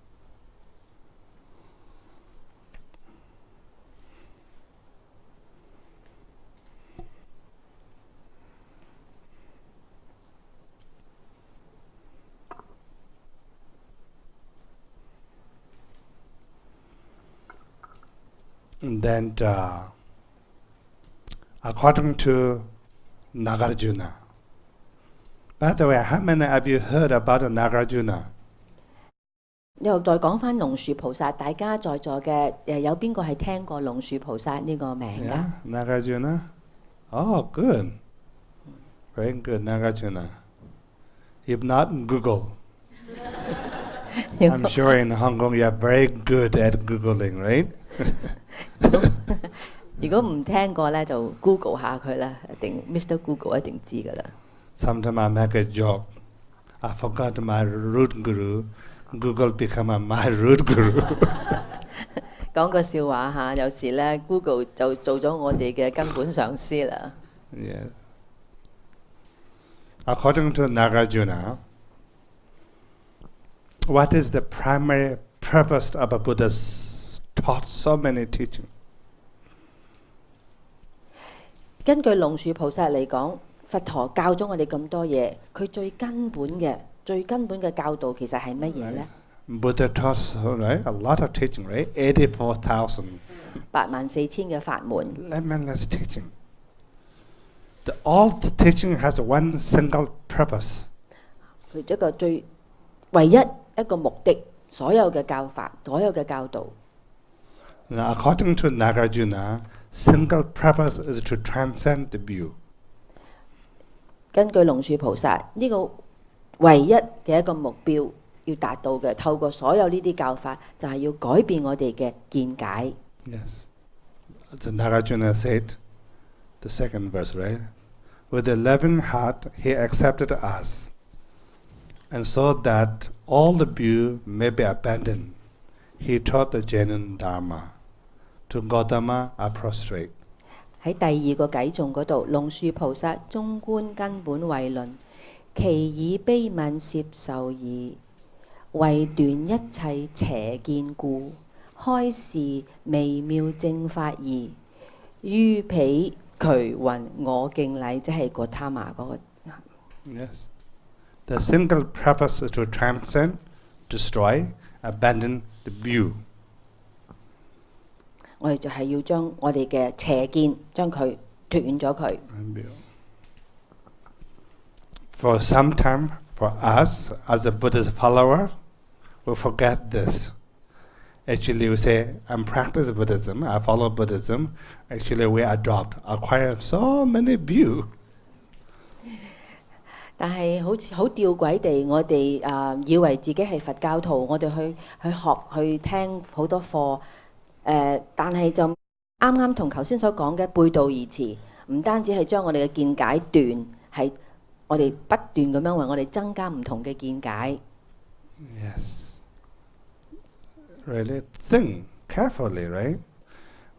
And then, according to Nagarjuna. By the way, how many of you heard about Nagarjuna? 又再講翻龍樹菩薩，大家在座嘅有邊個係聽過龍樹菩薩呢個名㗎？ Nagarjuna? Oh, good. Very good, Nagarjuna. If not, Google. I'm sure in Hong Kong you are very good at Googling, right? 如果唔聽過咧，就 Google 下佢啦，一定 Mr. Google 一定知㗎啦。 Sometimes I make a joke. I forgot my root guru. Google become my root guru. 講個笑話嚇，有時咧 Google 就做咗我哋嘅根本上司啦。 Yes. According to Nagarjuna, what is the primary purpose of a Buddha's taught so many teachings? 根據龍樹菩薩嚟講，佛陀教咗我哋咁多嘢，佢最根本嘅教導其實係乜嘢呢？ Buddha taught right, a lot of teaching, right? 84,000. 84000嘅法門。 Limitless teaching. All the teaching has one single purpose. 佢一個唯一一個目的，所有嘅教法，所有嘅教導。 Now, according to Nagarjuna, single purpose is to transcend the view. 根據龍樹菩薩，呢個唯一嘅一個目標要達到嘅，透過所有呢啲教法，就係要改變我哋嘅見解。 Yes. The Nagarjuna said, the second verse, right? With a loving heart, he accepted us, and so that all the view may be abandoned, he taught the genuine Dharma. to Gautama are prostrate. 喺第二個偈頌嗰度，龍樹菩薩中觀根本慧論，其以悲憫攝受義，為斷一切邪見故，開示微妙正法義，於彼渠云我敬禮，即係個他瑪嗰個。Yes. The single purpose is to transcend, destroy, abandon the view. 我哋就係要將我哋嘅邪見，將佢脱遠咗佢。For some time, for us as a Buddhist follower, we forget this. Actually, we say, I'm practicing Buddhism, I follow Buddhism. Actually, we acquire so many views. 但係好似好吊詭地，我哋以為自己係佛教徒，我哋去學去聽好多課，但係就啱啱同頭先所講嘅背道而馳，唔單止係將我哋嘅見解斷，係我哋不斷咁樣為我哋增加唔同嘅見解。Yes. Really think carefully, right?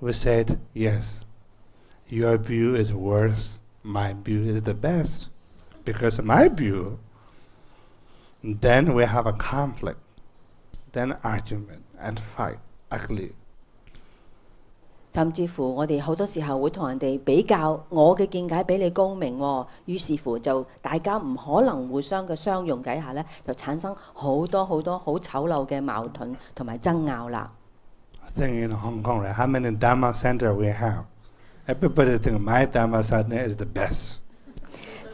We said, yes, your view is worse, my view is the best. Because my view, then we have a conflict, then argument and fight, ugly. 甚至乎我哋好多時候會同人哋比較，我嘅見解比你高明喎，於是乎就大家唔可能互相嘅相容底下呢，就產生好多好多好醜陋嘅矛盾同埋爭拗啦。I think in Hong Kong, right, how many Dharma center we have? Everybody think my Dharma center is the best.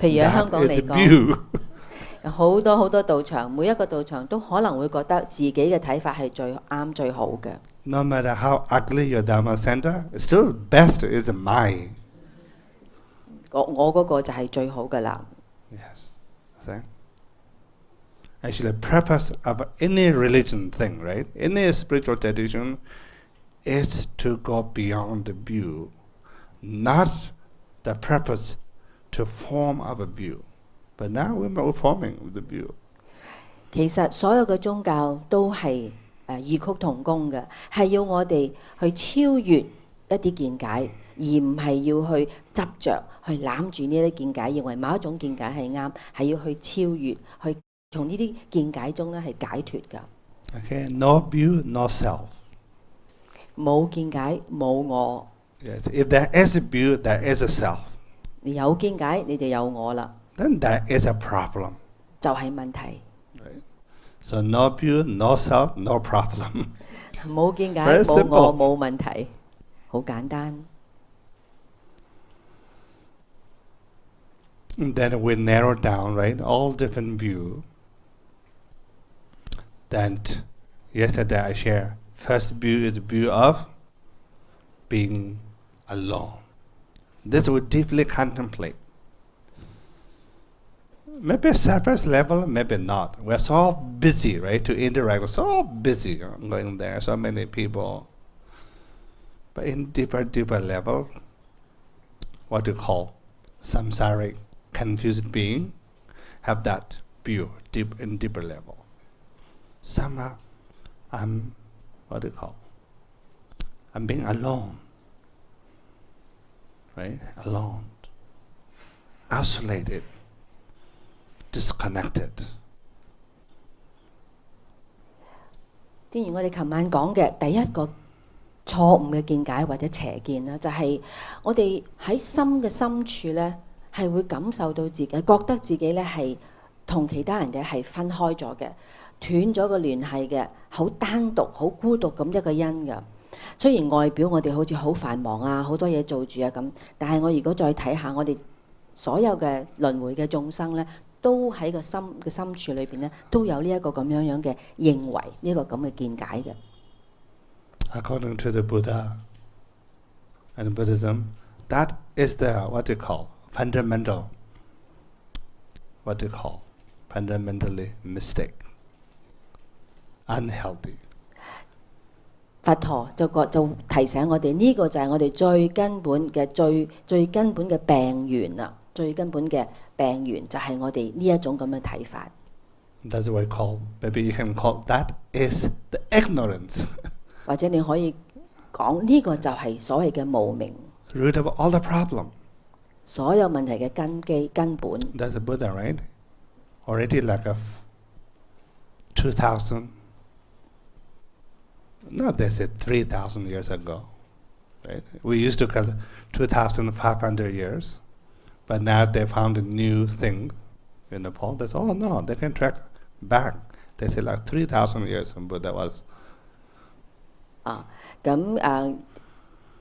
譬如喺香港嚟講，有好多好多道場，每一個道場都可能會覺得自己嘅睇法係最啱最好嘅。No matter how ugly your Dharma center, still best is mine. 我嗰個就係最好嘅啦。Yes. See? Actually, the purpose of any religion thing, right? Any spiritual tradition is to go beyond the view, not the purpose to form our view. But now we're forming the view. 其實所有嘅宗教都係異曲同工嘅，係要我哋去超越一啲見解，而唔係要去執着去攬住呢啲見解，認為某一種見解係啱，係要去超越，去從呢啲見解中咧係解脫㗎。Okay, no view, no self. 冇見解，冇我。Yes. If there is a view, there is a self. 你有見解，你就有我啦。Then there is a problem. 就係問題。Right? So no view, no self, no problem. 冇見解， Very 冇 simple. 我，冇問題，好簡單。And then we narrow down, right, all different view. Then yesterday I shared, first view is the view of being alone. This we deeply contemplate. Maybe surface level, maybe not. We're so busy, right, to interact, so busy going there, so many people. But in deeper level, what you call samsaric, confused being, have that view in deeper level. Somehow, I'm being alone, right? Alone, isolated, disconnected. 正如我哋琴晚講嘅第一個錯誤嘅見解或者邪見啦，就係我哋喺心嘅深處咧，係會感受到自己，覺得自己咧係同其他人嘅係分開咗嘅，斷咗個聯繫嘅，好單獨、好孤獨咁一個因㗎。雖然外表我哋好似好繁忙啊，好多嘢做住啊咁，但係我如果再睇下我哋所有嘅輪迴嘅眾生咧，都喺個心嘅深處裏邊咧，都有呢一個咁樣樣嘅認為，呢個咁嘅見解嘅。According to the Buddha and Buddhism, that is the fundamentally mistake, unhealthy. 佛陀就提醒我哋，呢個就係我哋最根本嘅最根本嘅病源啦，最根本嘅病源就係我哋呢一種咁嘅睇法。That's what we call, maybe you can call that is the ignorance. 或者你可以講講呢個就係所謂嘅無明， root of all the problem. 所有問題嘅根基根本。 That's the Buddha, right? Already like a 2,000, no, they said 3,000 years ago. Right? We used to call it 2,500 years, but now they found a new thing in Nepal. They said, oh no, they can track back. They said like 3,000 years when Buddha was.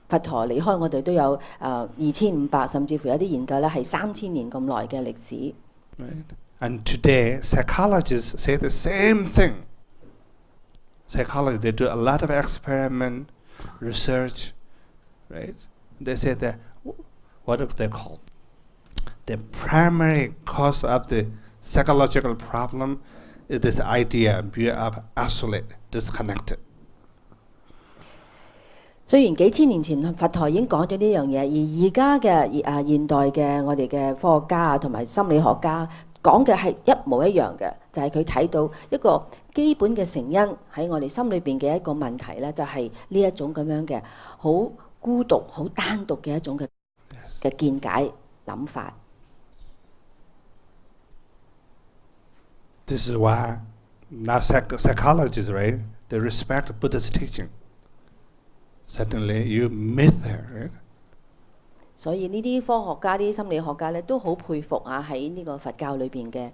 佛陀離開我哋都有2500，甚至乎有啲研究咧係3000年咁耐嘅歷史。 Right? And today, psychologists say the same thing. Psychology, they do a lot of experiment, research, right? They say that, what do they call? The primary cause of the psychological problem is this idea of isolate, disconnected. 雖然幾千年前佛陀已經講咗呢樣嘢，而家嘅現代嘅我哋嘅科學家同埋心理學家講嘅係一模一樣嘅，就係佢睇到一個基本嘅成因喺我哋心裏邊嘅一個問題咧，就係呢一種咁樣嘅好孤獨、好單獨嘅一種嘅見解諗法。This is why now psychologists, right? They respect Buddha's teaching. Certainly, you meet there, right? 所以呢啲科學家、啲心理學家咧，都好佩服喺呢個佛教裏邊嘅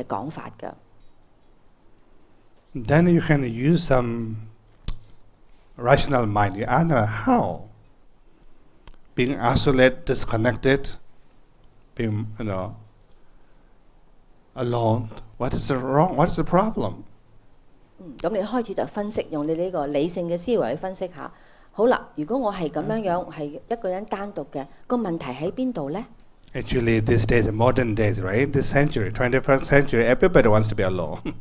講法㗎。Then you can use some rational mind. You analyze how being isolated, disconnected, being alone. What is the wrong? What is the problem? 咁你開始就分析，用你呢個理性嘅思維去分析下。好啦，如果我係咁樣樣，係一個人單獨嘅，個問題喺邊度呢？ Actually, these days, modern days, right? This century, 21st century, everybody wants to be alone.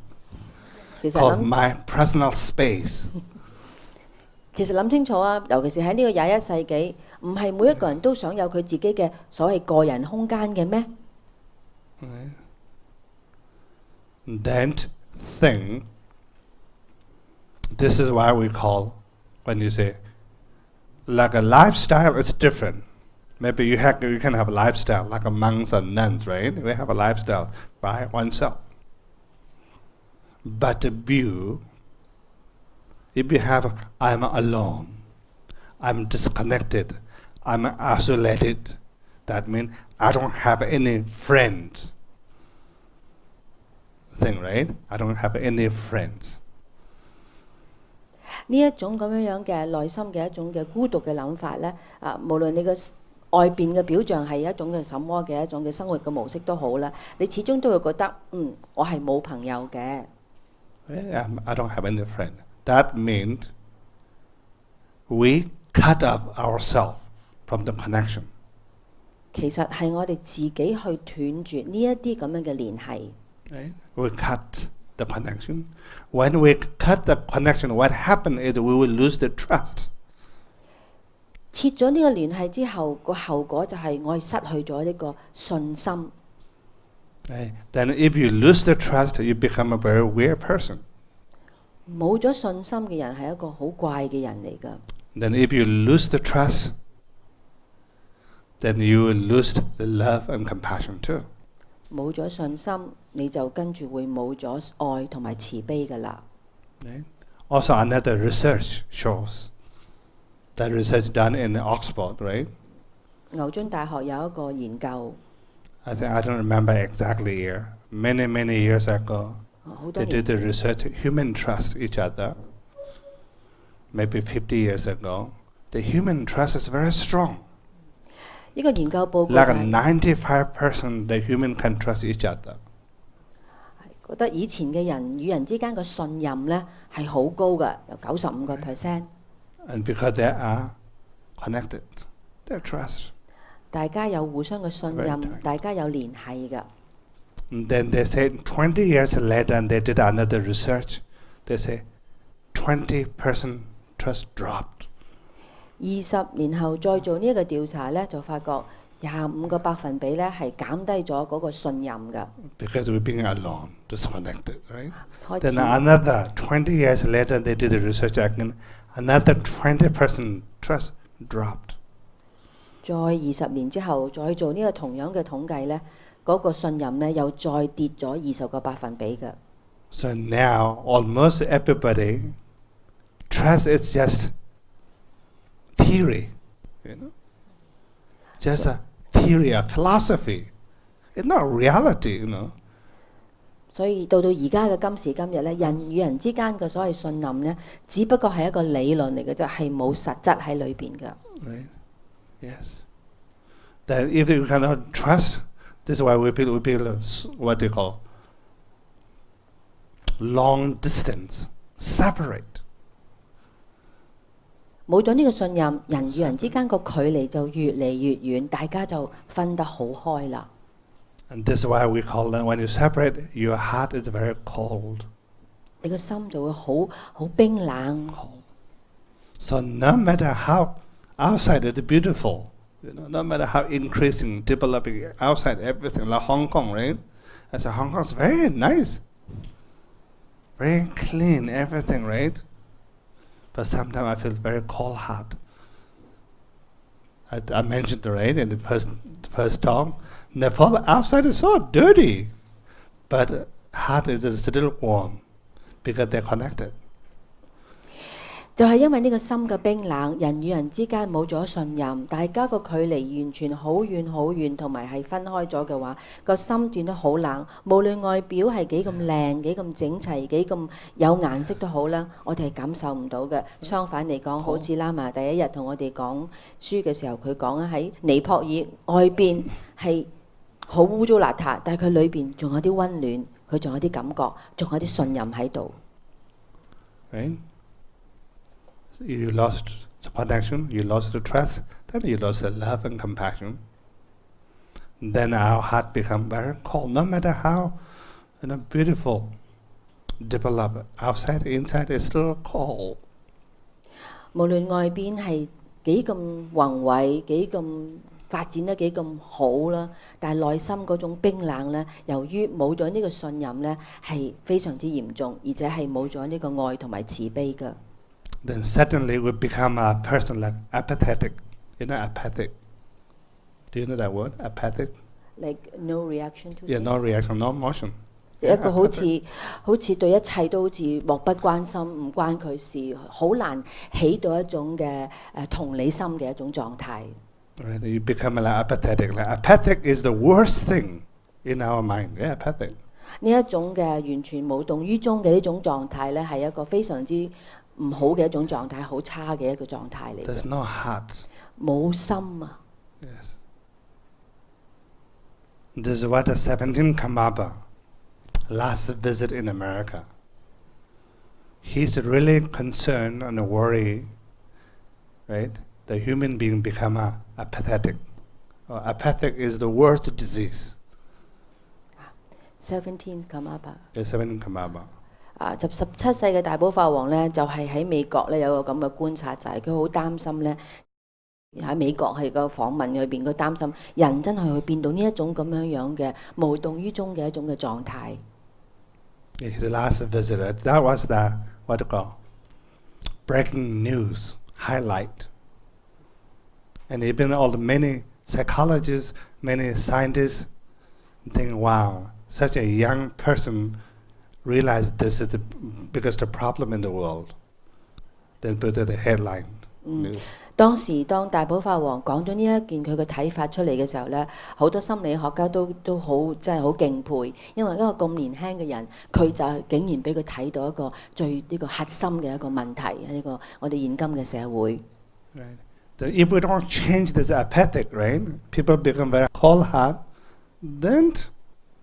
其實 Called my personal space. 其實諗清楚啊，尤其是喺呢個21世紀，唔係每一個人都想有佢自己嘅所謂個人空間嘅咩？ That thing, this is why we call, when you say, like a lifestyle is different. Maybe you can have a lifestyle like a monks and nuns, right? We have a lifestyle by oneself. But the view, if you have, I'm alone, I'm disconnected, I'm isolated, that means I don't have any friends. Thing, right? I don't have any friends. 呢一種咁樣樣嘅內心嘅一種嘅孤獨嘅諗法咧，無論你個外邊嘅表象係一種嘅什麼嘅一種嘅生活嘅模式都好啦，你始終都會覺得，我係冇朋友嘅。I don't have any friend. That means we cut off ourselves from the connection. 其實係我哋自己去斷絕呢一啲咁樣嘅聯繫。Right? We cut the connection. When we cut the connection, what happens is we will lose the trust. 切咗呢個聯繫之後，個後果就係我哋失去咗呢個信心。Right? Then if you lose the trust, you become a very weird person. 冇咗信心嘅人係一個好怪嘅人嚟㗎。Then if you lose the trust, then you will lose the love and compassion too. 冇咗信心，你就跟住會冇咗愛同埋慈悲㗎啦。Right? Also, another research shows that research done in Oxford, right? 牛津大學有一個研究， I don't remember exactly year. Many years ago, 好多 they 年 did the 前 research. Human trust each other. Maybe 50 years ago, the human trust is very strong. 呢個研究報告就 Like 係 95%, the human can trust each other. 覺得以前嘅人與人之間嘅信任咧係好高嘅，有95%。And because they are connected, they trust. 大家有互相嘅信任， Right. 大家有聯繫㗎。And then they say 20 years later, and they did another research. They say 20% trust dropped. 20年後再做呢一個調查咧，就發覺25%咧係減低咗嗰個信任㗎。Because we're being alone, disconnected, right? 開 Then 始 another 20 years later, they did the research again. another 20% trust dropped. 再20年之後，再做呢個同樣嘅統計呢，嗰個信任呢又再跌咗20個百分比嘅。So now almost everybody trust is just theory, just a theory, a philosophy. It's not reality, 所以到而家嘅今時今日咧，人與人之間嘅所謂信任咧，只不過係一個理論嚟嘅啫，係冇實質喺裏邊嘅。Right? Yes. That if you cannot trust, this is why we feel what they call long distance, separate. 冇咗呢個信任，人與人之間個距離就越嚟越遠，大家就分得好開啦。And this is why we call that when you separate, your heart is very cold. 你個心就會好冰冷。So no matter how outside is beautiful, no matter how increasing, developing outside everything, like Hong Kong, right? I said Hong Kong's very nice, very clean, everything, right? But sometimes I feel very cold heart. I mentioned, right, in the first talk, Nepal outside is so dirty, but heart is still warm because they're connected. 就係因為呢個心嘅冰冷，人與人之間冇咗信任，大家個距離完全好遠好遠，同埋係分開咗嘅話，個心變得好冷。無論外表係幾咁靚、幾咁整齊、幾咁有顏色都好啦，我哋係感受唔到嘅。相反嚟講，好似喇嘛第一日同我哋講書嘅時候，佢講啊，喺尼泊爾外邊係好污糟邋遢，但係佢裏邊仲有啲溫暖，佢仲有啲感覺，仲有啲信任喺度。Right? You lost the connection, you lost the trust, then you lost the love and compassion. Then our heart become very cold, no matter how beautiful, develop outside, inside is still cold. 無論外邊係幾咁宏偉，幾咁發展得幾咁好啦，但係內心嗰種冰冷咧，由於冇咗呢個信任咧，係非常之嚴重，而且係冇咗呢個愛同埋慈悲嘅。Then suddenly we become a person like apathetic. Apathic. Do you know that word? Apathic? Like no reaction to Yeah, no reaction, no emotion. 一個好似對一切都好似漠不關心，唔關佢事，好難起到一種嘅同理心嘅一種狀態。Right? You become like apathetic. Like apathic is the worst thing in our mind. Yeah, apathic. 呢一種嘅完全無動於衷嘅呢種狀態咧，係一個非常之唔好嘅一種狀態，好差嘅一個狀態嚟嘅。There's no heart. 冇心啊！ Yes. This is what the 17 Kamaba last visit in America. He's really concerned and worried, right? The human being become apathetic. Apathic is the worst disease. 17 Kamaba。The 17 Kamaba. 就17世嘅大寶法王咧，就係喺美國咧有個咁嘅觀察，就係佢好擔心咧喺美國係個訪問裏邊，佢擔心人真係會變到呢一種咁樣嘅無動於衷嘅一種嘅狀態。His last visit, that was the what you call breaking news highlight, and even all the many psychologists, many scientists think, wow, such a young person realize this is the biggest problem in the world. Then put it the headline. 當大寶法王講咗呢一件佢嘅睇法出嚟嘅時候咧，好多心理學家都好真係好敬佩，因為一個咁年輕嘅人，佢就竟然俾佢睇到一個最呢個核心嘅一個問題，呢個我哋現今嘅社會。Right. If we don't change this apathic, right, people become very cold heart, then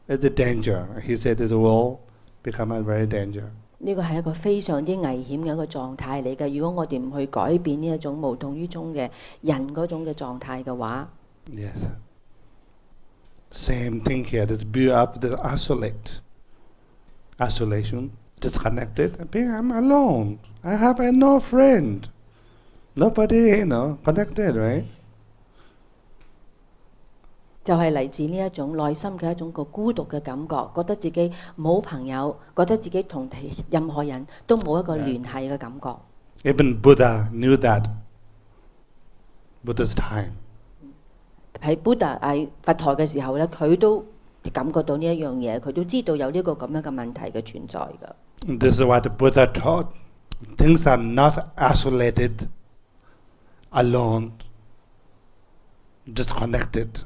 it's a danger. He said this will become a very danger. 呢個係一個非常之危險嘅一個狀態嚟嘅。如果我哋唔去改變呢一種無動於衷嘅人嗰種嘅狀態嘅話 ，Yes. Same thing here. This build up the isolation, disconnected. I'm alone. I have no friend. Nobody, connected, right? 就係嚟自呢一種內心嘅一種個孤獨嘅感覺，覺得自己冇朋友，覺得自己同任何人都冇一個聯繫嘅感覺。Even Buddha knew that. Buddha's time. 喺 Buddha 喺佛陀嘅時候咧，佢都感覺到呢一樣嘢，佢都知道有呢個咁樣嘅問題嘅存在㗎。This is what Buddha taught. Things are not isolated, alone, disconnected.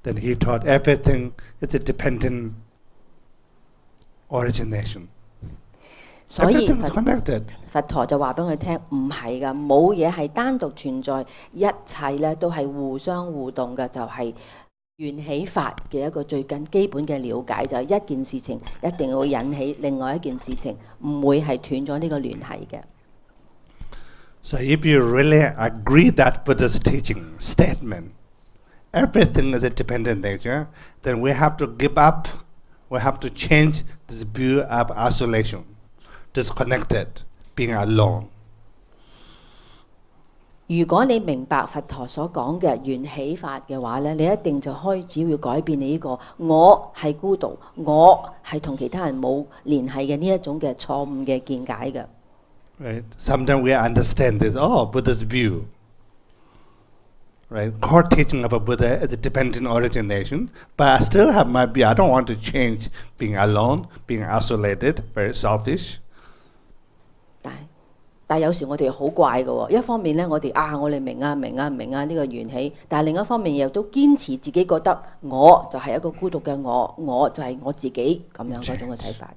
Then he taught everything is a dependent origination. 所以 Everything is connected. 佛陀就話俾佢聽，唔係㗎，冇嘢係單獨存在，一切咧都係互相互動嘅，就係緣起法嘅一個最緊基本嘅了解，就係一件事情一定會引起另外一件事情，唔會係斷咗呢個聯繫嘅。So if you really agree that Buddha's teaching statement, everything is a dependent nature, then we have to give up, we have to change this view of isolation, disconnected, being alone. 如果你明白佛陀所講嘅緣起法嘅話咧，你一定就開始會改變你呢個我係孤獨，我係同其他人冇聯繫嘅呢一種嘅錯誤嘅見解嘅。Right? Sometimes we understand this, Buddha's view. Right? Core teaching of a Buddha is a dependent origination, but I still have my view. I don't want to change being alone, being isolated, very selfish. 但係有時我哋好怪嘅喎，一方面咧我哋明呢個緣起，但係另一方面又都堅持自己覺得我就係一個孤獨嘅我就係我自己咁樣嗰種嘅睇法。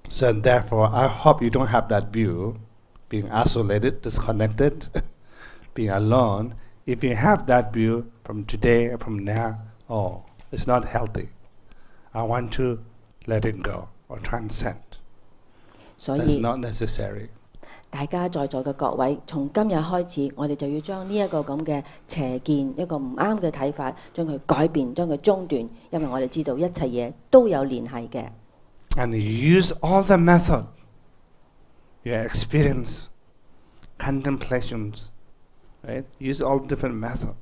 So therefore, I hope you don't have that view, being isolated, disconnected, being alone. If you have that view from today, from now, it's not healthy. I want to let it go or transcend. 所以 That's not necessary. 大家在座嘅各位，從今日開始，我哋就要將呢一個咁嘅邪見，一個唔啱嘅睇法，將佢改變，將佢中斷，因為我哋知道一切嘢都有聯繫嘅。And use all the method, your experience, contemplations, right? Use all different methods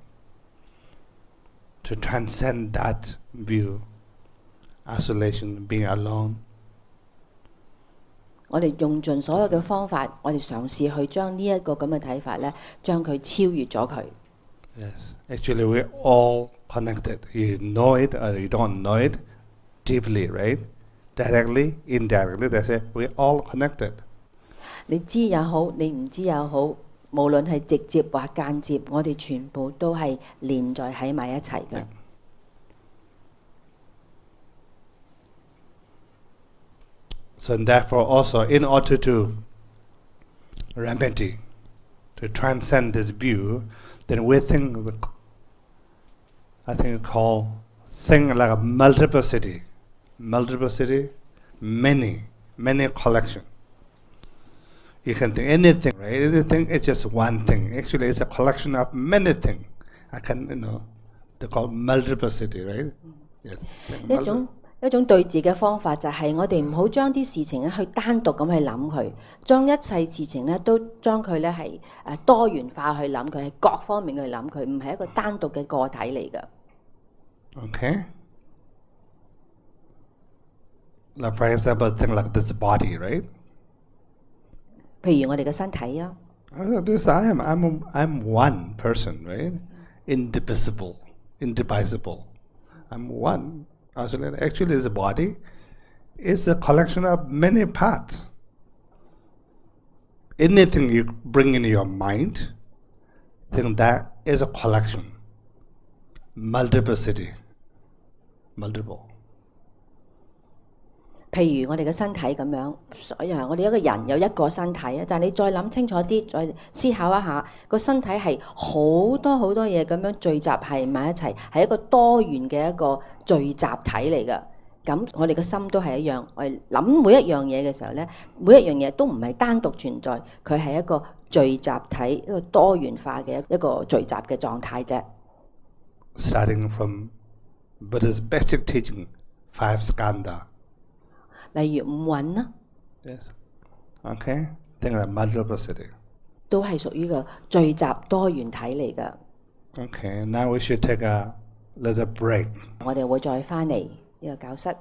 to transcend that view, isolation, being alone. 我哋用盡所有嘅方法，我哋嘗試去將呢一個咁嘅睇法咧，將佢超越咗佢。Yes, actually we're all connected. You know it or you don't know it deeply, right? Directly, indirectly, they say we're all connected. 你知也好，你唔知也好，無論係直接或間接，我哋全部都係連在喺埋一齊嘅。So therefore also in order to remedy, to transcend this view, then we think, I think called thing like a multiplicity, many collection. You can think anything, right? Anything is just one thing. Actually, it's a collection of many things. I can, they call multiplicity, right? Yeah. 一種對治嘅方法就係我哋唔好將啲事情咧去單獨咁去諗佢，將一切事情咧都將佢咧係多元化去諗佢，係各方面去諗佢，唔係一個單獨嘅個體嚟嘅。Okay. Like for example, thing like this body, right? 譬如我哋嘅身體啊。This I'm one person, right? Indivisible. I'm one. Actually, this body is a collection of many parts. Anything you bring in your mind, think that is a collection. Multiplicity. Multiple. 譬如我哋嘅身體咁樣，所以我哋一個人有一個身體啊，但係你再諗清楚啲，再思考一下，個身體係好多嘢咁樣聚集喺埋一齊，係一個多元嘅一個聚集體嚟㗎。咁我哋嘅心都係一樣，我哋諗每一樣嘢嘅時候咧，每一樣嘢都唔係單獨存在，佢係一個聚集體，一個多元化嘅一個聚集嘅狀態啫。Starting from Buddha's basic teaching, 5 skandha. 例如五蘊啦。Yes. Okay. Think of multiplicity. 都係屬於個聚集多元體嚟㗎。Okay. Now we should take a little break. 我哋會再返嚟呢個教室。